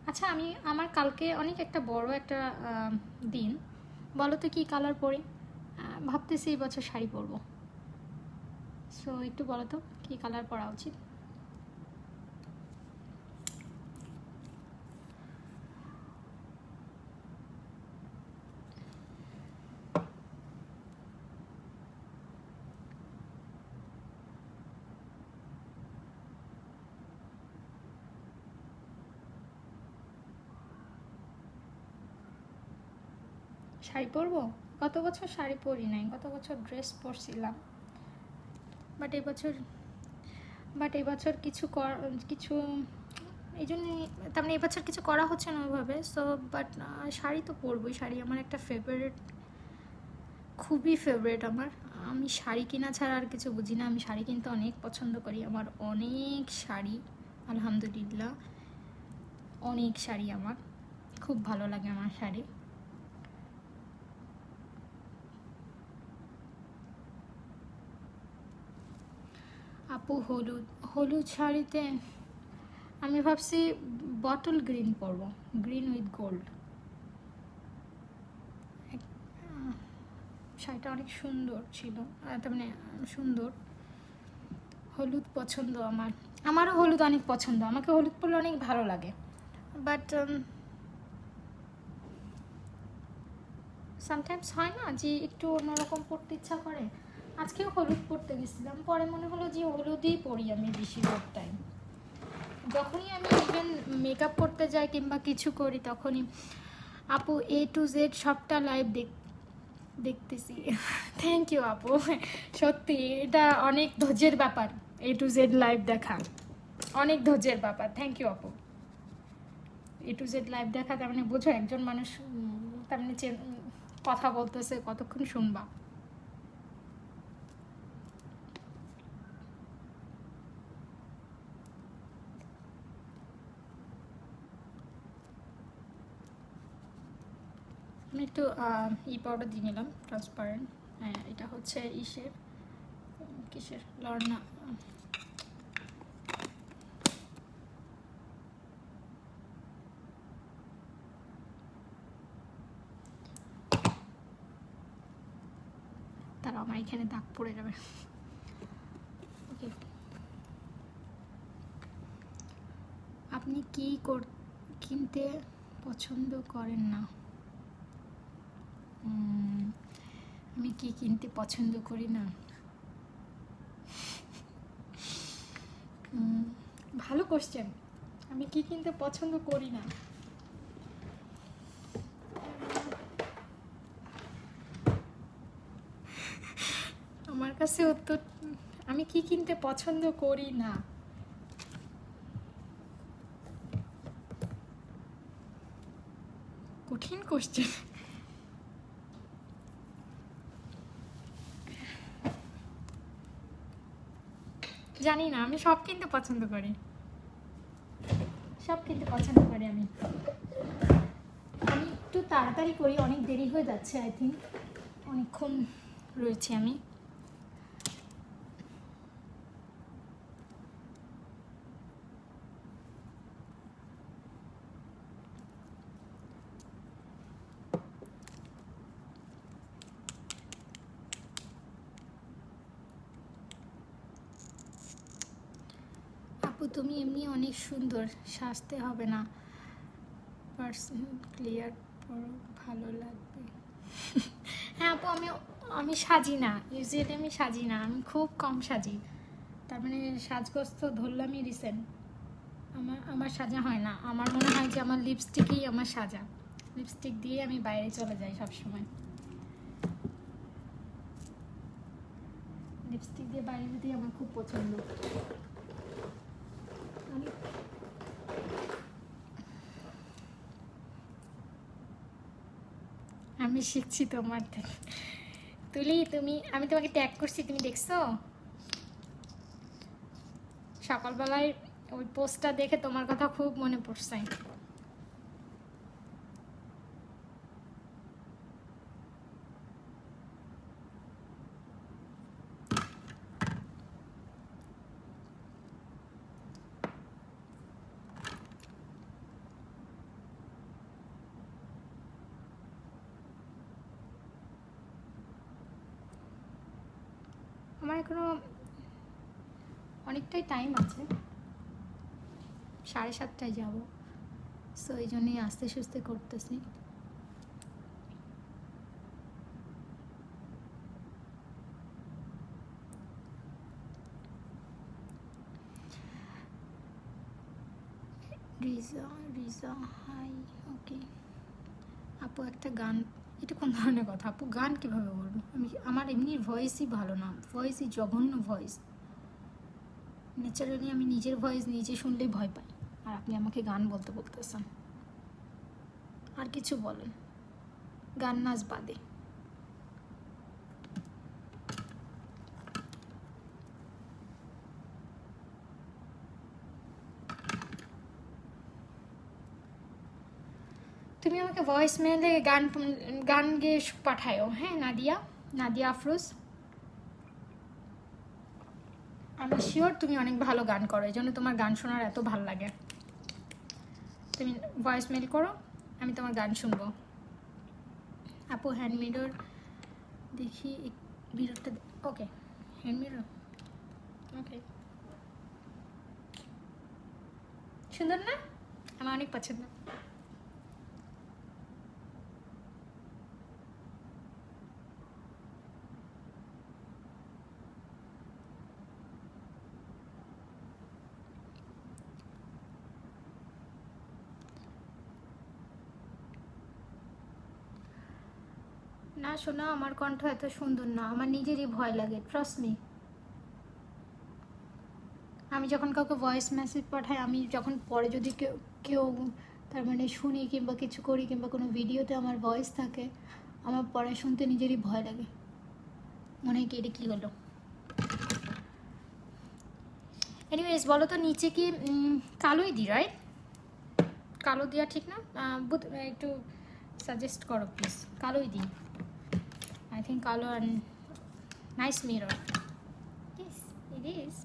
আচ্ছা আমি আমার কালকে অনেক একটা বড় একটা দিন, বলো তো কী কালার পরি? ভাবতেছি এই বছর শাড়ি পরবো, সো একটু বলো তো কী কালার পরা উচিত? শাড়ি পরবো, গত বছর শাড়ি পরি নাই, গত বছর ড্রেস পরছিলাম, বাট এবছর কিছু এই জন্যে, তার মানে এবছর কিছু করা হচ্ছে না ওইভাবে, সো বাট শাড়ি তো পরবোই, শাড়ি আমার একটা ফেভারিট, খুবই ফেভারিট আমার। আমি শাড়ি কিনা ছাড়া আর কিছু বুঝি না, আমি শাড়ি কিনতে অনেক পছন্দ করি, আমার অনেক শাড়ি, আলহামদুলিল্লাহ অনেক শাড়ি, আমার খুব ভালো লাগে আমার শাড়ি। আপু হলুদ, হলুদ শাড়িতে আমি ভাবছি বটল গ্রিন পরবো, গ্রিন উইথ গোল্ড। শাড়িটা অনেক সুন্দর ছিল, তার মানে সুন্দর, হলুদ পছন্দ আমার, আমারও হলুদ অনেক পছন্দ, আমাকে হলুদ পরলে অনেক ভালো লাগে, বাট সামটাইমস হয় না যে একটু অন্যরকম পরতে ইচ্ছা করে। আজকেও হলুদ পরতে গেছিলাম, পরে মনে হলো যে হলুদই পরি আমি বেশিরভাগ টাইম, যখনই আমি ইভেন মেকআপ করতে যাই কিংবা কিছু করি তখনই। আপু A to Z সবটা লাইভ দেখতেছি, থ্যাংক ইউ আপু, সত্যি এটা অনেক ধৈর্যের ব্যাপার, A to Z লাইভ দেখা অনেক ধৈর্যের ব্যাপার, থ্যাংক ইউ আপু। A to Z লাইভ দেখা তার মানে বোঝো একজন মানুষ তার মানে কথা বলতেছে কতক্ষণ শুনবা। আমি একটু পাউডার দিয়ে নিলাম ট্রান্সপারেন্ট, হ্যাঁ এটা হচ্ছে কিসের লর্না, তারা আমার এখানে দাগ পড়ে যাবে। ওকে, আপনি কি কিনতে পছন্দ করেন না? আমি কি কিনতে পছন্দ করি না, ভালো কোশ্চেন। আমি কি কিনতে পছন্দ করি না, আমার কাছে উত্তর, আমি কি কিনতে পছন্দ করি না, কঠিন কোশ্চেন। জানি না, আমি সব কিনতে পছন্দ করি, সব কিনতে পছন্দ করি। আমি একটু তাড়াতাড়ি করি, অনেক দেরি হয়ে যাচ্ছে, আই থিঙ্ক অনেকক্ষণ রয়েছে আমি। আপু তুমি এমনি অনেক সুন্দর, সাজতে হবে না, পার্সোনাল ক্লিয়ার করো, ভালো লাগবে। হ্যাঁ আপু, আমি সাজি না, ইউজুয়ালি আমি সাজি না, আমি খুব কম সাজি। তার মানে সাজগোজ তো ধরলামই রিসেন্ট, আমার সাজা হয় না। আমার মনে হয় যে আমার লিপস্টিকই আমার সাজা, লিপস্টিক দিয়ে আমি বাইরে চলে যাই সব সময়, লিপস্টিক দিয়ে বাইরে যেতে আমার খুব পছন্দ। আমি শিখছি তোমার থেকে। তুলি তুমি, আমি তোমাকে ট্যাগ করছি, তুমি দেখছো? সকালবেলায় ওই পোস্টটা দেখে তোমার কথা খুব মনে পড়ছে। আমার এখনো অনেকটাই টাইম আছে, 7:30টায় যাব, সো এই জন্যই আস্তে সুস্তে করতেছি। রিজা হাই, ওকে। আপু একটা গান, এটা কোন ধরনের কথা আপু? গান কিভাবে বলবো? আমার এমনি ভয়েসই ভালো না, ভয়েসই জঘন্য ভয়েস। ন্যাচারালি আমি নিজের ভয়েস নিজে শুনলেই ভয় পাই, আর আপনি আমাকে গান বলতে বলতেছেন। আর কিছু বলেন, গান নাচ বাদে। তুমি আমাকে ভয়েস মেলে গান গেয়ে পাঠায়ো, হ্যাঁ নাদিয়া আফরোজ। আমি শিওর তুমি অনেক ভালো গান করো, এই জন্য তোমার গান শোনার এত ভালো লাগে। তুমি ভয়েস মেল করো, আমি তোমার গান শুনবো। আপু হ্যান্ড মিরর দেখি, মিররটা, ওকে হ্যান্ড মিরর, ওকে। সুন্দর না? আমার অনেক পছন্দ। না শোনা, আমার কণ্ঠ এত সুন্দর না, আমার নিজেরই ভয় লাগে, ট্রাস্ট মি। আমি যখন কাউকে ভয়েস মেসেজ পাঠাই, আমি যখন পরে যদি কেউ তার মানে শুনি কিংবা কিছু করি কিংবা কোনো ভিডিওতে আমার ভয়েস থাকে, আমার পরে শুনতে নিজেরই ভয় লাগে, মনে হয় কি এটা কী হলো। এনিওয়েজ বলো তো, নিচে কি কালোই দিই, রাইট? কালো দেওয়া ঠিক না? একটু সাজেস্ট করো প্লিজ, কালোই দিই। I think color and nice mirror. Yes, it is.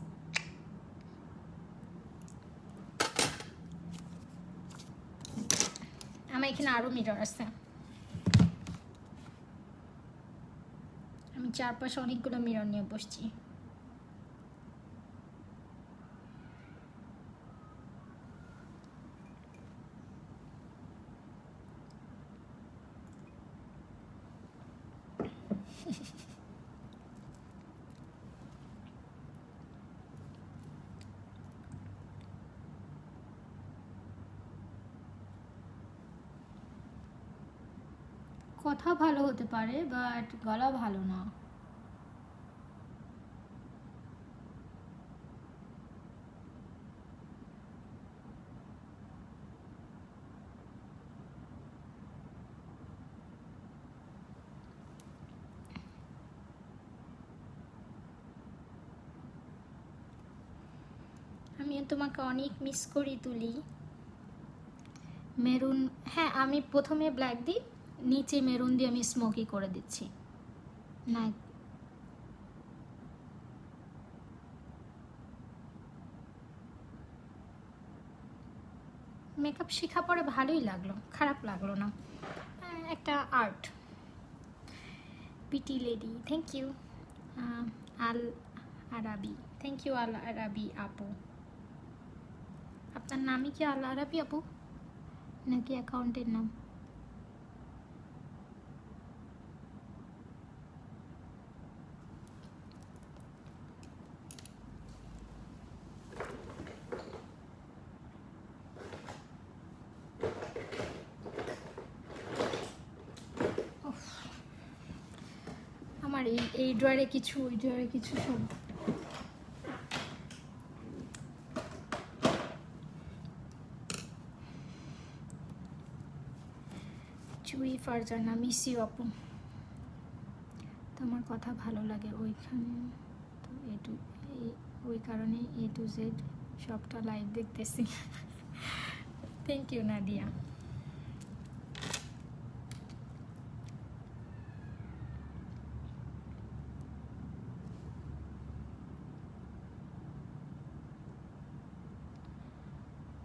আমার এখানে আরো মিরর আছে, আমি চারপাশে অনেকগুলো মিরর নিয়ে বসছি। কথা ভালো হতে পারে, বাট গলা ভালো না। আমিও তোমাকে অনেক মিস করি তুলি। মেরুন, হ্যাঁ আমি প্রথমে ব্ল্যাক দিই, নিচে মেরুন দিয়ে আমি স্মোকি করে দিচ্ছি। না মেকআপ শেখা পরে ভালোই লাগলো, খারাপ লাগলো না, একটা art. Pretty lady, thank you. Al Arabi, thank you Al Arabi আপু। আপনার নামই কি আল আরাবি আপু নাকি অ্যাকাউন্টের নাম? আমার এই ড্রয়ারে কিছু, ওই ড্রয়ারে কিছু, সব চুই ফারজানা, মিস ইউ আপু। তোমার কথা ভালো লাগে ওইখানে তো ওই কারণে A to Z সবটা লাইভ দেখতেছি। Thank you Nadia.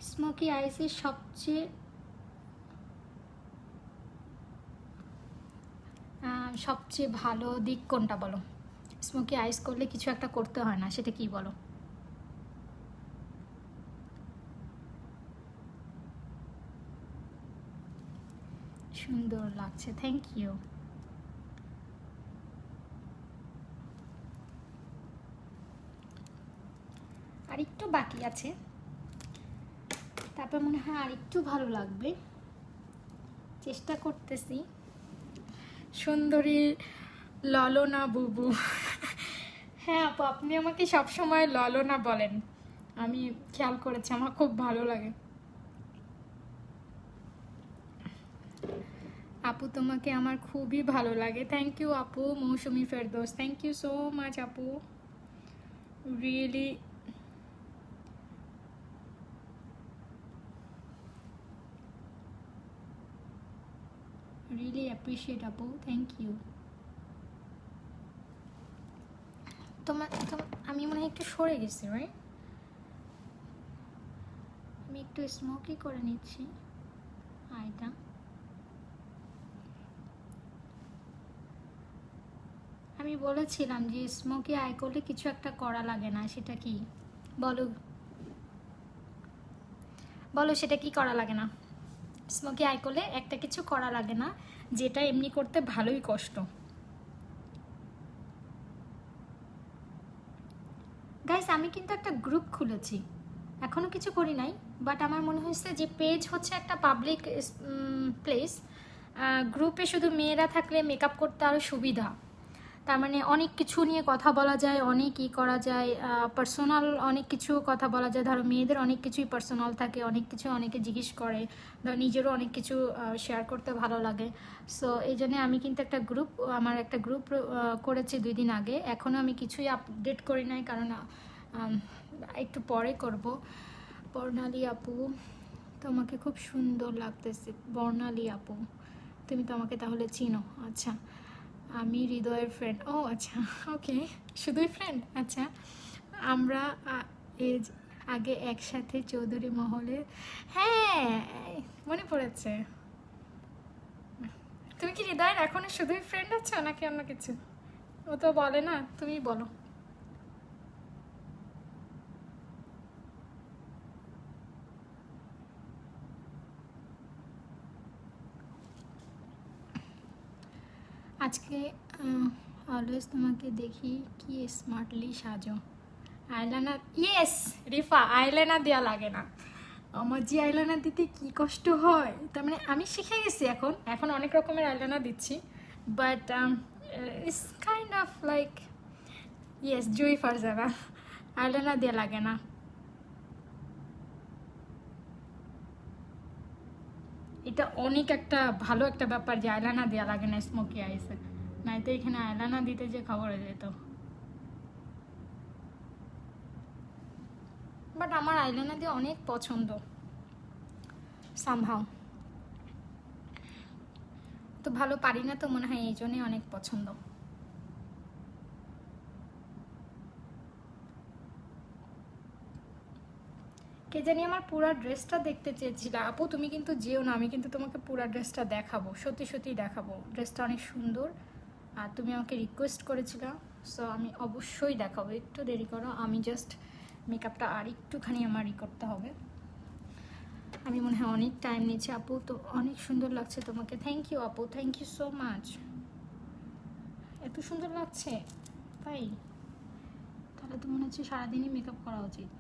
স্মোকি আইসের সবচেয়ে ভালো দিক কোনটা বলো? স্মোকি আইস করলে কিছু একটা করতে হয় না, সেটা কি বলো? সুন্দর লাগছে, থ্যাংক ইউ। আর একটু বাকি আছে, তারপর মনে হয় আর একটু ভালো লাগবে, চেষ্টা করতেছি। সুন্দরী ললনা বুবু। হ্যাঁ আপু, আপনি আমাকে সবসময় ললনা বলেন, আমি খেয়াল করেছি, আমার খুব ভালো লাগে। আপু তোমাকে আমার খুবই ভালো লাগে, থ্যাংক ইউ আপু। Mousumi Ferdous, thank you so much আপু, রিয়েলি রিয়েলি অ্যাপ্রিসিয়েট আপু, থ্যাংক ইউ। তোমার আমি মনে হয় একটু সরে গেছি, রাইট? আমি একটু স্মোকি করে নিচ্ছি আইটা। আমি বলেছিলাম যে স্মোকি আই করলে কিছু একটা করা লাগে না, সেটা কি বলো? বলো সেটা কি করা লাগে না? স্মোকি আই করলে একটা কিছু করা লাগে না, যেটা এমনি করতে ভালোই কষ্ট। গাইস আমি কিন্তু একটা গ্রুপ খুলেছি, এখনও কিছু করি নাই, বাট আমার মনে হয়েছে যে পেজ হচ্ছে একটা পাবলিক প্লেস, গ্রুপে শুধু মেয়েরা থাকলে মেকআপ করতে আরও সুবিধা। তার মানে অনেক কিছু নিয়ে কথা বলা যায়, অনেক ই করা যায়, পার্সোনাল অনেক কিছু কথা বলা যায়। ধরো মেয়েদের অনেক কিছুই পার্সোনাল থাকে, অনেক কিছু অনেকে জিজ্ঞেস করে, ধরো নিজেরও অনেক কিছু শেয়ার করতে ভালো লাগে। সো এই জন্যে আমি কিন্তু আমার একটা গ্রুপ করেছি 2 দিন আগে, এখনও আমি কিছুই আপডেট করি নাই, কারণ একটু পরে করব। বর্ণালী আপু তোমাকে খুব সুন্দর লাগতেছে। বর্ণালী আপু তুমি তো আমাকে তাহলে চিনো? আচ্ছা, আমি হৃদয়ের ফ্রেন্ড। ও আচ্ছা, ওকে, শুধুই ফ্রেন্ড। আচ্ছা, আমরা এর আগে একসাথে চৌধুরী মহলে, হ্যাঁ মনে পড়েছে। তুমি কি হৃদয়ের এখনো শুধুই ফ্রেন্ড আছো নাকি অন্য কিছু? ও তো বলে না, তুমি বলো। আজকে অলওয়েজ তোমাকে দেখি কি স্মার্টলি সাজো। আইলাইনার, ইয়েস রিফা, আইলাইনার দেওয়া লাগে না। আমার যে আইলাইনার দিতে কি কষ্ট হয়, তার মানে আমি শিখে গেছি, এখন অনেক রকমের আইলাইনার দিচ্ছি, but it's kind of like, yes Jui Farzana, eyeliner দেওয়া লাগে না। এটা অনেক একটা ভালো একটা ব্যাপার যে আইলাইনার দেওয়া লাগে না স্মোকি আইসে, নাইতো এখানে আইলাইনার দিতে যে খবর হয়ে যেত। বাট আমার আইলাইনার দিয়ে অনেক পছন্দ সামহাও, তো ভালো পারি না, তো মনে হয় এই জন্যই অনেক পছন্দ। কে জানি আমার পুরা ড্রেসটা দেখতে চেয়েছিল। আপু তুমি কিন্তু যেও না, আমি কিন্তু তোমাকে পুরা ড্রেসটা দেখাবো, সত্যি সত্যি দেখাবো। ড্রেসটা অনেক সুন্দর আর তুমি আমাকে রিকোয়েস্ট করেছিলে, সো আমি অবশ্যই দেখাবো। একটু দেরি করো, আমি জাস্ট মেকআপটা আর একটুখানি আমারই করতে হবে। আমি মনে হয় অনেক টাইম নিয়েছি আপু, তো অনেক সুন্দর লাগছে তোমাকে। থ্যাংক ইউ আপু, থ্যাংক ইউ সো মাচ। এত সুন্দর লাগছে তাই? তাহলে তো মনে হচ্ছে সারাদিনই মেকআপ করা উচিত।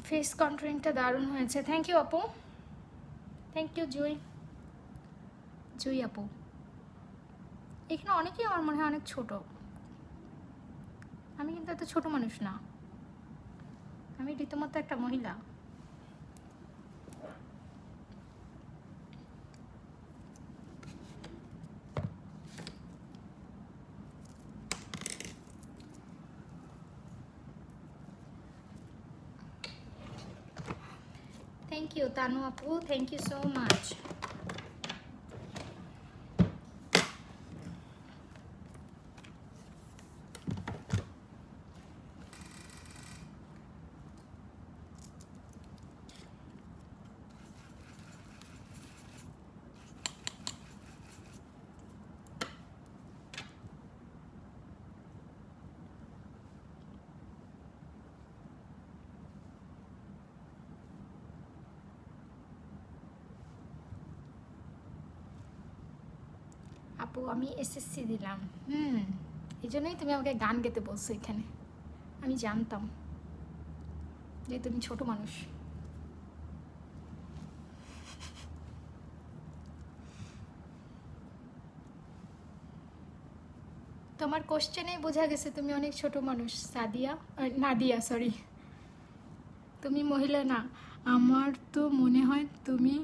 ফেস কন্ট্রোলিংটা দারুণ হয়েছে, থ্যাংক ইউ আপু, থ্যাংক ইউ জুই, জুই আপু। এখানে অনেকেই আমার মনে হয় অনেক ছোট, আমি কিন্তু এত ছোট মানুষ না, আমি রীতিমতো একটা মহিলা। থ্যাংক ইউ তানু আপু, থ্যাংক ইউ সো মাচ। আপু আমি এসএসসি দিলাম। এই জন্যই তুমি আমাকে গান গেতে বলছো এখানে, আমি জানতাম যে তুমি ছোট মানুষ। তোমার কোশ্চেনেই বোঝা গেছে তুমি অনেক ছোট মানুষ সাদিয়া, নাদিয়া সরি। তুমি মহিলা না, আমার তো মনে হয় তুমি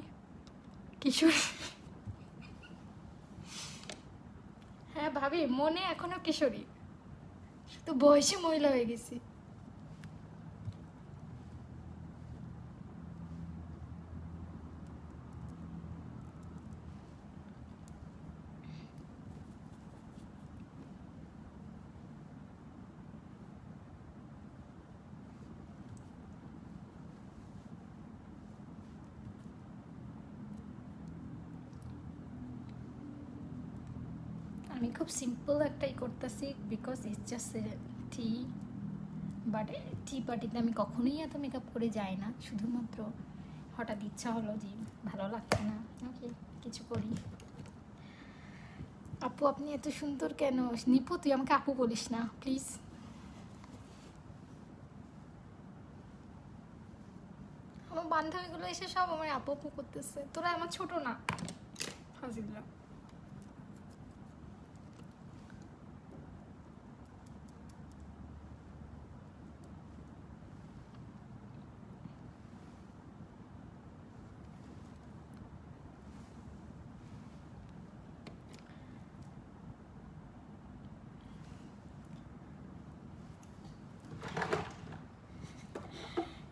কিশোর। হ্যাঁ ভাবি, মনে এখনো কিশোরী, শুধু বয়সে মহিলা হয়ে গেছি। আমি খুব সিম্পল একটাই করতেছি, because it's just tea. But tea পার্টিতে আমি কখনোই এত মেকআপ করে যাই না, শুধুমাত্র হঠাৎ ইচ্ছা হলো যে ভালো লাগছে না, ওকে কিছু করি। আপু আপনি এত সুন্দর কেন? নিপু তুই আমাকে আপু বলিস না প্লিজ। আমার বান্ধবীগুলো এসে সব আমার আপু আপু করতেছে, তোরা আমার ছোট না। হাজিরা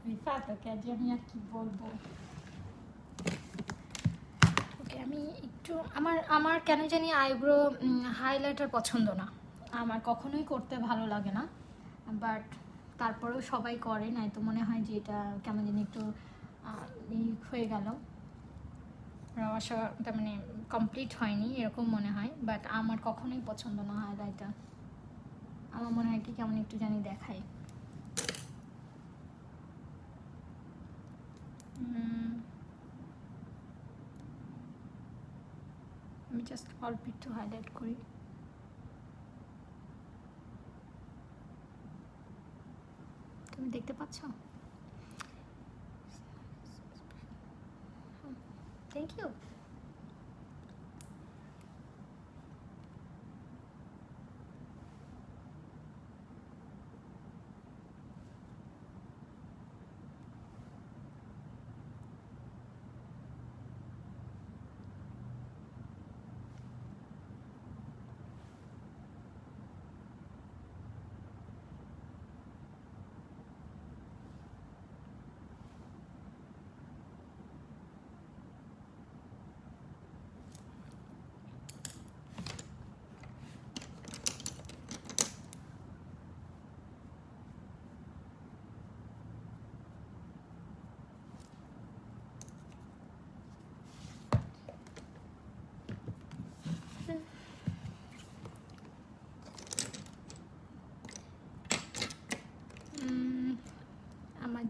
রিফাত, ওকে আজ আমি আর কি বলবো। ওকে আমি একটু আমার আমার কেন জানি আইব্রো হাইলাইটার পছন্দ না, আমার কখনোই করতে ভালো লাগে না। বাট তারপরেও সবাই করে, নাই তো মনে হয় যে এটা কেমন জানি একটু হয়ে গেল, রওয়াশাটা মানে কমপ্লিট হয়নি এরকম মনে হয়। বাট আমার কখনোই পছন্দ না হাইলাইটার, আমার মনে হয় কি কেমন একটু জানি দেখায়। আমি জাস্ট অল্প একটু হাইলাইট করি। তুমি দেখতে পাচ্ছ? Thank you.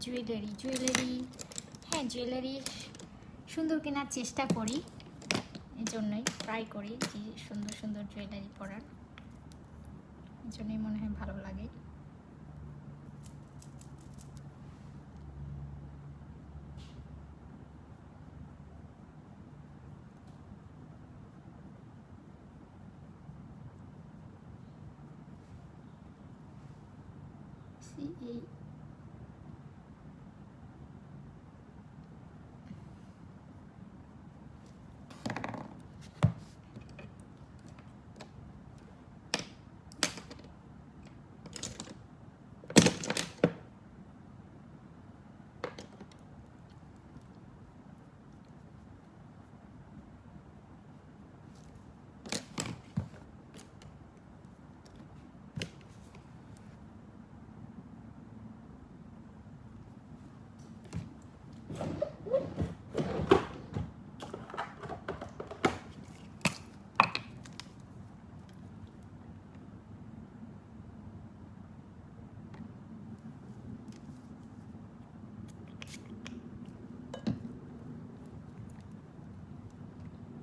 জুয়েলারি, হ্যাঁ জুয়েলারি সুন্দর কেনার চেষ্টা করি, এই জন্যই ট্রাই করি যে সুন্দর সুন্দর জুয়েলারি পরার, এই জন্যই মনে হয় ভালো লাগে। এই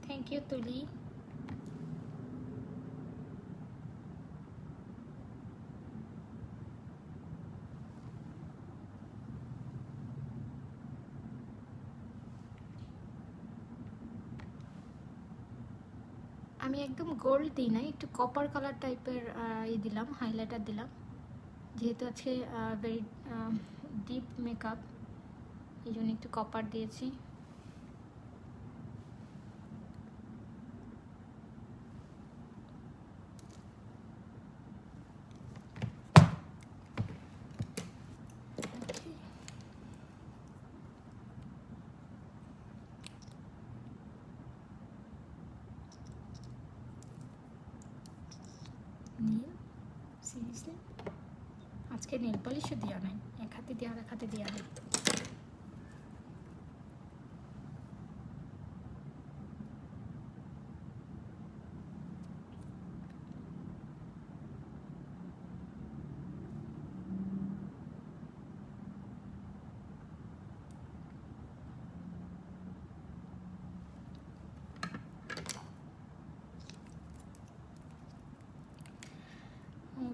থ্যাংক ইউ তুলি। আমি একদম গোল্ড দিই না, একটু কপার কালার টাইপের দিলাম, হাইলাইটার দিলাম, যেহেতু আজকে ভেরি ডিপ মেকআপ, এই জন্য একটু কপার দিয়েছি। সিরিয়াসলি আজকে নেল পলিশও দেওয়া নাই, এক হাতে দিয়ে আর এক হাতে দেওয়া নেই।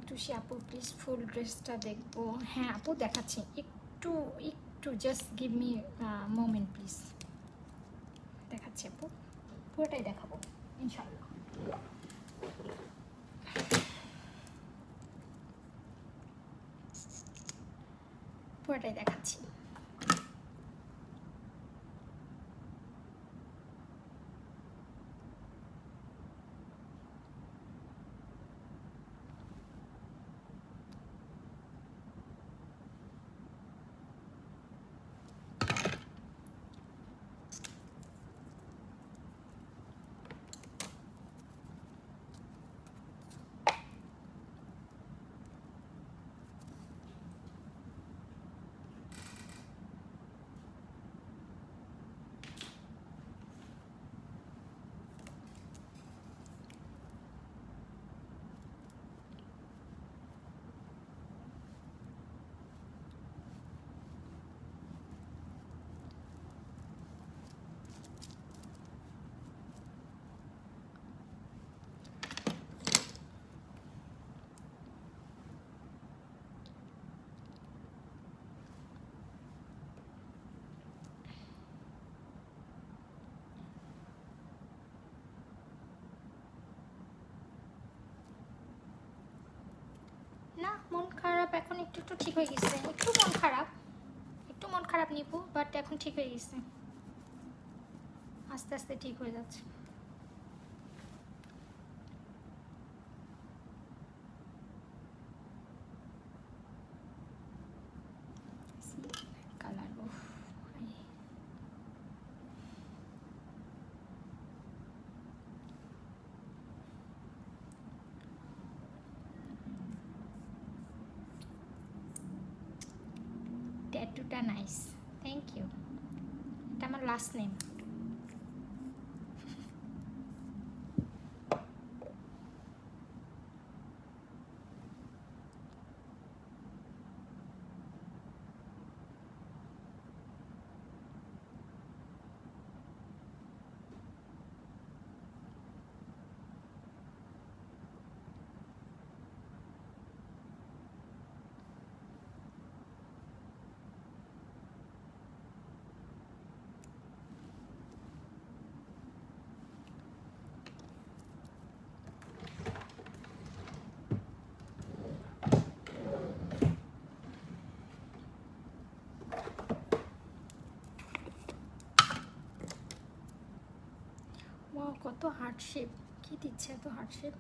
টুসি আপু প্লিজ ফুল ড্রেসটা দেখবো। হ্যাঁ আপু দেখাচ্ছি, একটু একটু just give me moment please, দেখাচ্ছি আপু, পুরোটাই দেখাবো ইনশাল্লাহ। পুরোটাই দেখাচ্ছি। না মন খারাপ এখন একটু একটু ঠিক হয়ে গেছে, একটু মন খারাপ নিপু, বাট এখন ঠিক হয়ে গেছে, আস্তে আস্তে ঠিক হয়ে যাচ্ছে। কালার ট্যাটুটা নাইস, থ্যাংক ইউ, এটা আমার লাস্ট নেম। এত হার্ট শেপ, কি দিচ্ছে এত হার্ট শেপ?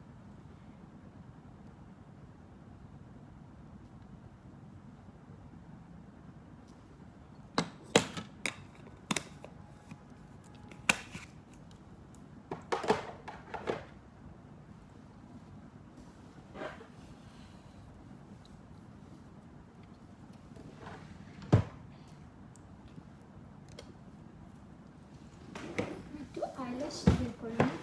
একটু আইল্যাশ বের করে নিই।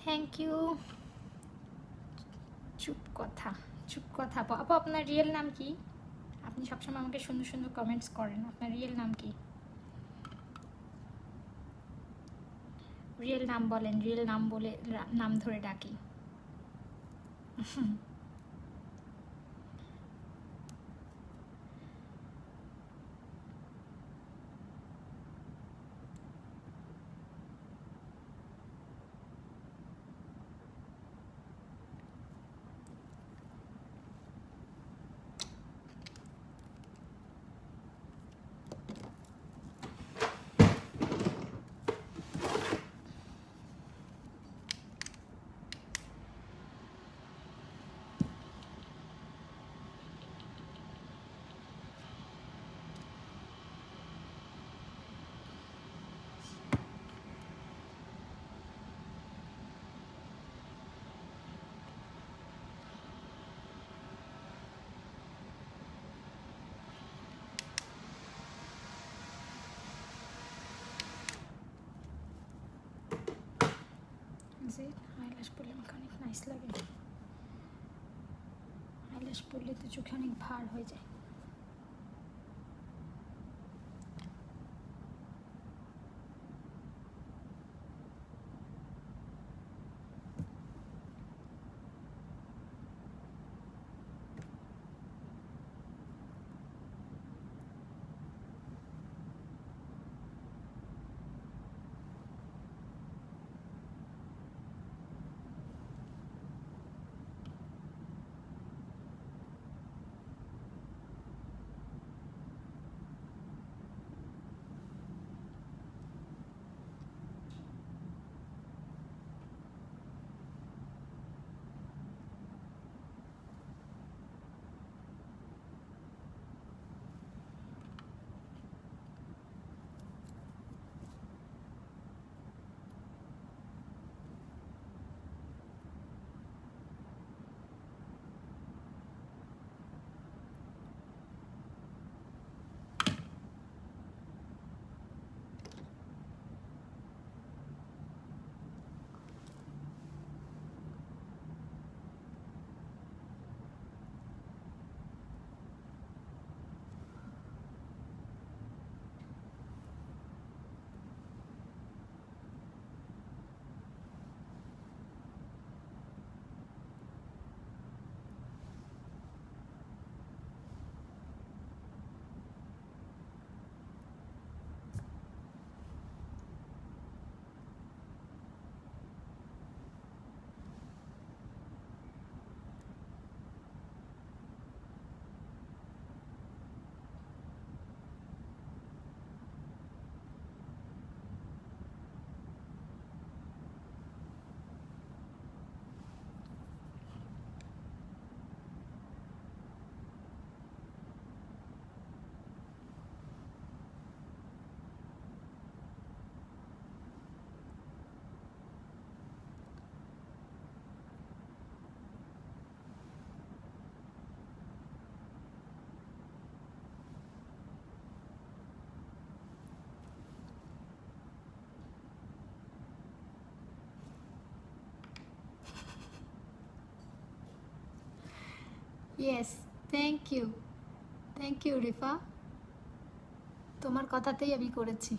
Thank you. চুপ কথা, চুপ কথা। আপু আপনার রিয়েল নাম কি? আপনি সবসময় আমাকে সুন্দর সুন্দর কমেন্টস করেন, আপনার রিয়েল নাম কি? রিয়েল নাম বলেন, রিয়েল নাম বলে নাম ধরে ডাকি। আইল্যাশ পরলে আমাকে অনেক নাইস লাগে। আইল্যাশ পরলে তো চোখে অনেক ভার হয়ে যায়। ইয়েস, থ্যাংক ইউ রিফা, তোমার কথাতেই আমি করেছি।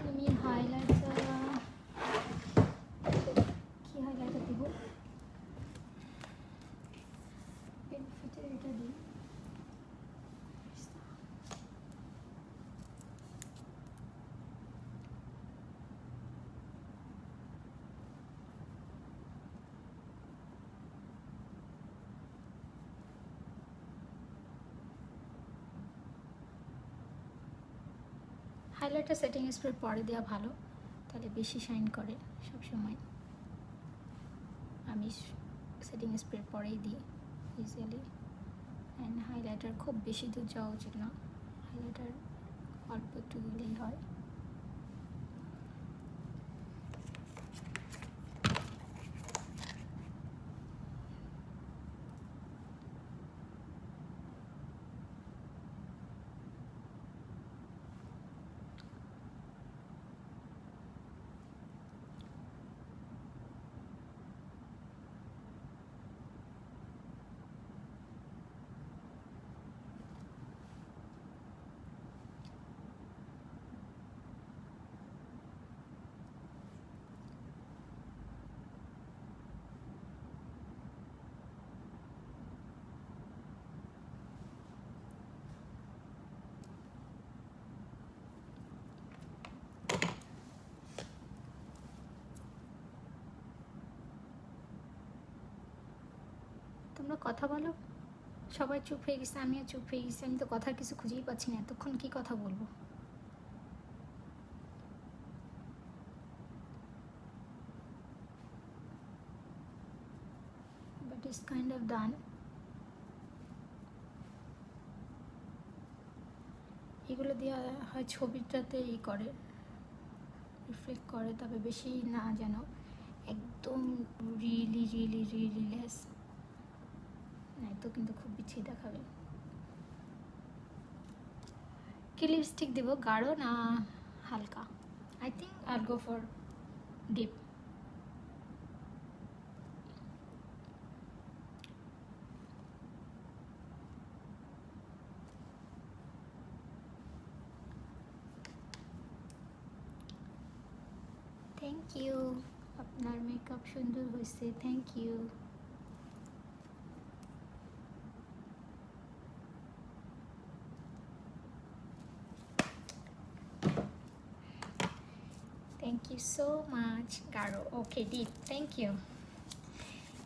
আমি হাইলাইটার, কি হাইলাইটার দিব, বেনিফিটের এটা দিই। হাইলাইটার সেটিং স্প্রে পরে দেওয়া ভালো, তাহলে বেশি শাইন করে সব সময়। আমি সেটিং স্প্রে পরেই দিই ইউজুয়ালি। অ্যান্ড হাইলাইটার খুব বেশি দূর যাওয়া উচিত না, হাইলাইটার অল্প একটু দিলেই হয়। তোমরা কথা বলো, সবাই চুপ হয়ে গেছে, আমিও চুপ হয়ে গেছি। আমি তো কথার কিছু খুঁজেই পাচ্ছি না, এতক্ষণ কি কথা বলবো। বাট ইটস কাইন্ড অফ ডান। এগুলো দিয়ে হয় ছবিটাতে ই করে, রিফ্লেক্ট করে, তবে বেশি না যেন একদম রিয়েলি রিয়েলি রিয়েলি লেস, তো কিন্তু খুব বিচ্ছিরি দেখাবে। কি লিপস্টিক দেবো, গাঢ় না হালকা? I think I go for deep. Thank you, আপনার মেকআপ সুন্দর হয়েছে, thank you. Thank you so much গাঢ়। Okay deep, thank you.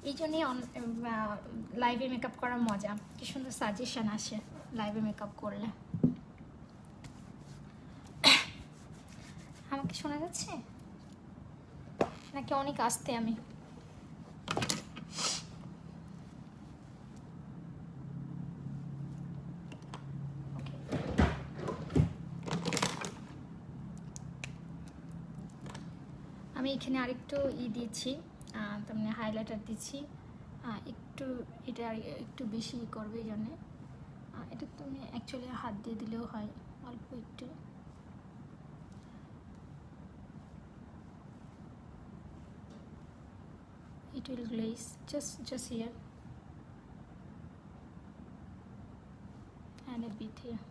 এই জন্যই লাইভে মেকআপ করার মজা, কি সুন্দর সাজেশন আসে লাইভে মেকআপ করলে। আমাকে শোনা যাচ্ছে নাকি অনেক আস্তে? আমি এখানে আরেকটু দিয়েছি, তার মানে হাইলাইটার দিচ্ছি, একটু এটা একটু বেশি করবে এই জন্যে। এটা তুমি অ্যাকচুয়ালি হাত দিয়ে দিলেও হয়, অল্প একটু। It will glaze just here and a bit here.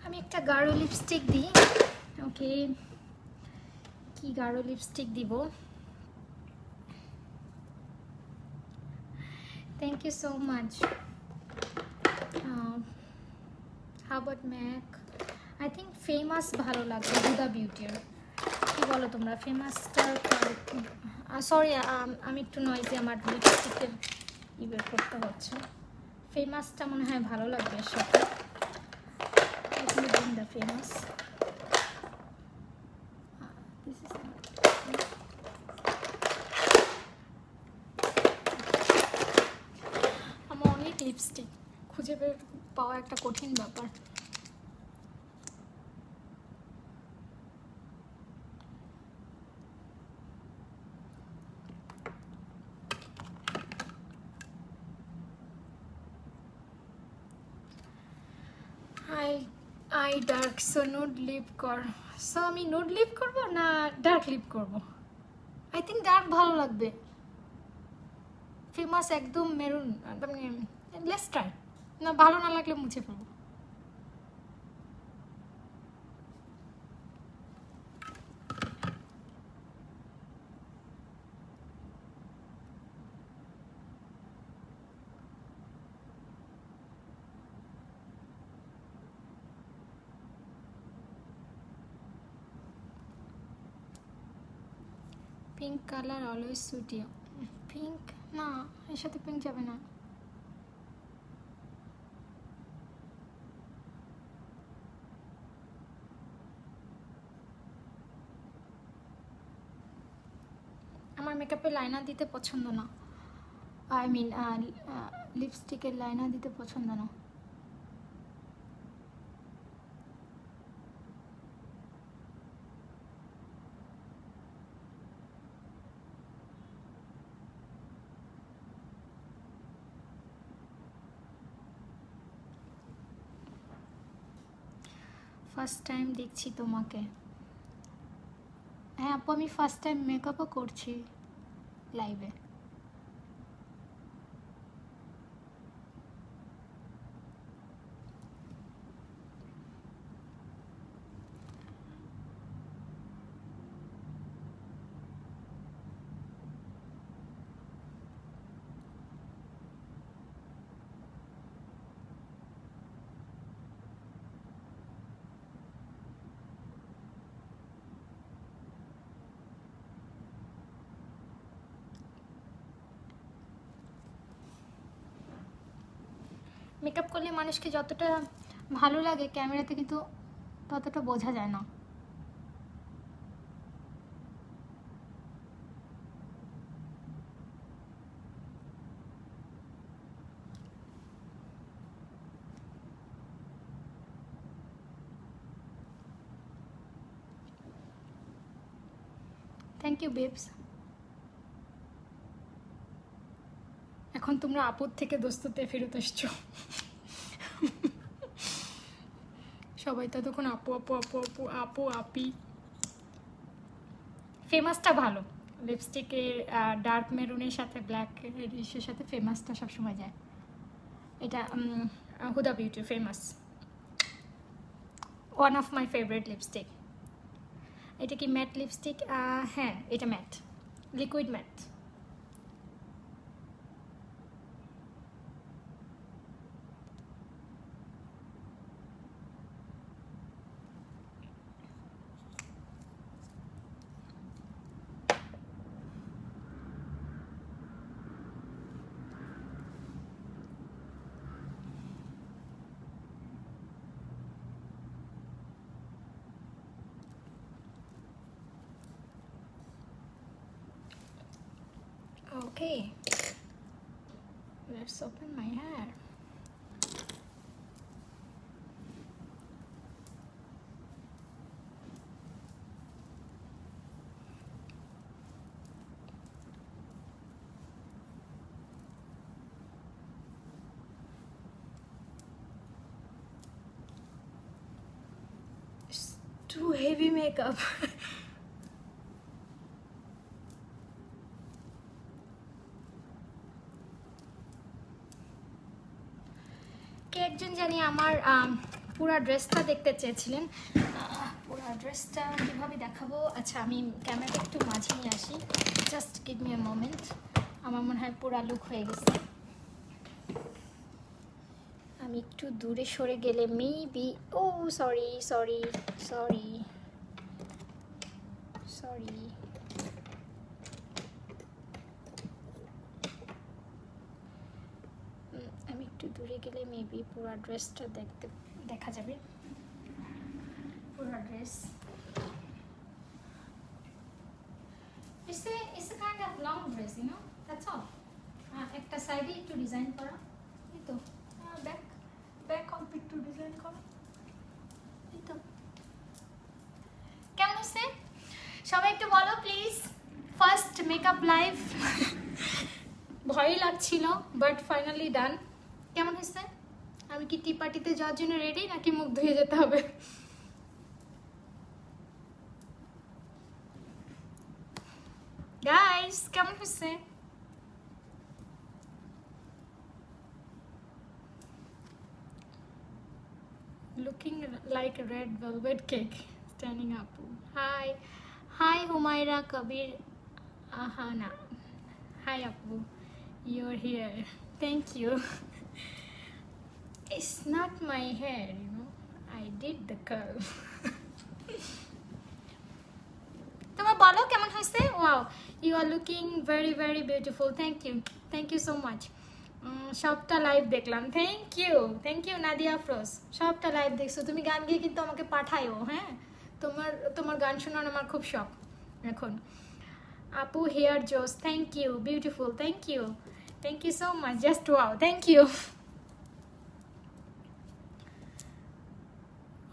আমি একটা গাঢ় লিপস্টিক দিই। ওকে, কি গাঢ় লিপস্টিক দিব? Thank you so much. How about MAC? I think famous ভালো লাগবে, হুদা বিউটির। কি বলো তোমরা? ফেমাসটা সরি, আমি একটু নয়েজি, আমার লিপস্টিকের বের করতে হচ্ছে। ফেমাসটা মনে হয় ভালো লাগবে এর সাথে। দ্য ফেমাস, আমার অনেক লিপস্টিক খুঁজে বের পাওয়া একটা কঠিন ব্যাপার। Eye dark, so nude lip কর। সো আমি নুড লিপ করব না ডার্ক লিপ করব? আই থিঙ্ক ডার্ক ভালো লাগবে। ফেমাস একদম মেরুন, মানে লেটস ট্রাই। না, ভালো না লাগলে মুছে ফেলবো। Pink colour always suit you. Pink না, এর সাথে পিঙ্ক যাবে না। আমার মেকআপে লাইনার দিতে পছন্দ না। আই মিন লিপস্টিকের লাইনার দিতে পছন্দ না। ফার্স্ট টাইম দেখছি তোমাকে। হ্যাঁ আপু, আমি ফার্স্ট টাইম মেকআপও করছি লাইভে। মেকআপ করলে মানুষকে যতটা ভালো লাগে ক্যামেরাতে কিন্তু ততটা বোঝা যায় না। Thank you babes. এখন তোমরা আপুর থেকে দোস্ততে ফেরত এসছো। সবাই তো তখন আপু আপু আপু আপু আপু আপি। ফেমাসটা ভালো, লিপস্টিকের ডার্ক মেরুনের সাথে ব্ল্যাক রেডিশের সাথে ফেমাসটা সবসময় যায়। এটা Huda beauty famous, one of my favourite lipstick. এটা কি ম্যাট লিপস্টিক? হ্যাঁ এটা matte, liquid matte. Okay, let's open my hair. It's too heavy makeup. কে একজন জানি আমার পুরো ড্রেসটা দেখতে চেয়েছিলেন। পুরো ড্রেসটা কীভাবে দেখাবো? আচ্ছা, আমি ক্যামেরাটা একটু মাঝে নিয়ে আসি, just give me a moment. আমার মনে হয় পুরা লুক হয়ে গেছে। আমি একটু দূরে সরে গেলে মেবি, ও সরি সরি সরি সরি, আমি একটু দূরে গেলে মেবি পুরো ড্রেসটা দেখা যাবে। পুরো dress it's a kind of long dress, you know, that's all. একটা সাইডে একটু ডিজাইন করা, এই তো ব্যাক অল্প একটু ডিজাইন করা, এই তো। কেমন হচ্ছে সবাই একটু বলো প্লিজ। ফার্স্ট মেকআপ লাইভ, ভয়ই লাগছিল বাট ফাইনালি ডান। কেমন হয়েছে? আমি কি টি পার্টিতে যাওয়ার জন্য রেডি নাকি মুখ ধুয়ে যেতে হবে? গাইস কেমন হয়েছে? Looking like a red velvet cake. Standing up. Hi Humaira Kabir Ahana. Hi Apu, you're here. Thank you. It's not my hair, you know. I did the curl. তোমার বলো কেমন হয়েছে? Wow, you are looking very very beautiful. Thank you so much. সবটা live দেখলাম, thank you Nadia Afroz. সবটা live দেখছো তুমি, গান গিয়ে কিন্তু আমাকে পাঠায়ও। হ্যাঁ, তোমার গান শোনার আমার খুব শখ এখন। আপু হেয়ার জোস, thank you, beautiful, thank you so much, just wow, thank you.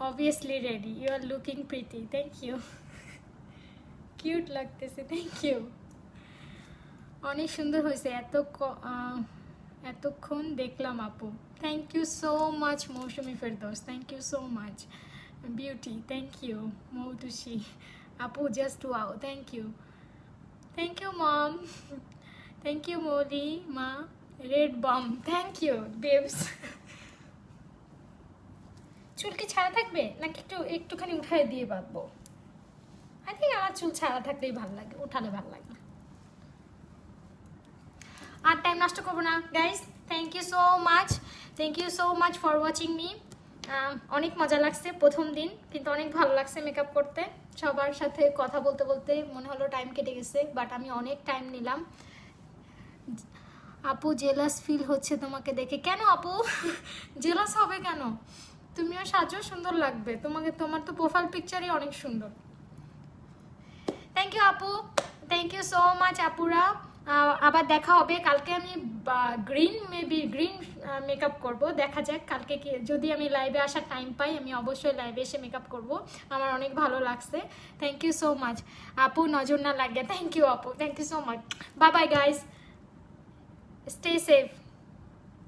Obviously ready, you are looking pretty, thank you. Cute লাগতেছে, থ্যাংক ইউ। অনেক সুন্দর হয়েছে, এতক্ষণ দেখলাম আপু। Thank you so much Mousumi Ferdous, thank you so much beauty, thank you Moutushi আপু, just wow, thank you mom, thank you Mouli মা, red bomb, thank you babes. চুল কি ছাড়া থাকবে নাকি একটুখানি উঠায় দিয়ে বাঁধবো? আই থিঙ্ক আমার চুল ছাড়া থাকলেই ভালো লাগে, উঠালে ভালো লাগে। আর টাইম নষ্ট করবো না guys, thank you so much for watching me. অনেক মজা লাগছে প্রথম দিন, কিন্তু অনেক ভালো লাগছে মেকআপ করতে। সবার সাথে কথা বলতে বলতে মনে হলো টাইম কেটে গেছে, বাট আমি অনেক টাইম নিলাম। আপু জেলাস ফিল হচ্ছে তোমাকে দেখে। কেন আপু জেলাস হবে কেন? তুমিও সাজো, সুন্দর লাগবে তোমাকে, তোমার তো প্রোফাইল পিকচারই অনেক সুন্দর। থ্যাংক ইউ আপু, থ্যাংক ইউ সো মাচ আপুরা। আবার দেখা হবে কালকে। আমি গ্রিন মেকআপ করব, দেখা যাক কালকে কি, যদি আমি লাইভে আসার টাইম পাই আমি অবশ্যই লাইভে এসে মেকআপ করব। আমার অনেক ভালো লাগছে, থ্যাংক ইউ সো মাচ আপু, নজর না লাগে। থ্যাংক ইউ আপু, thank you so much, bye bye guys, stay safe.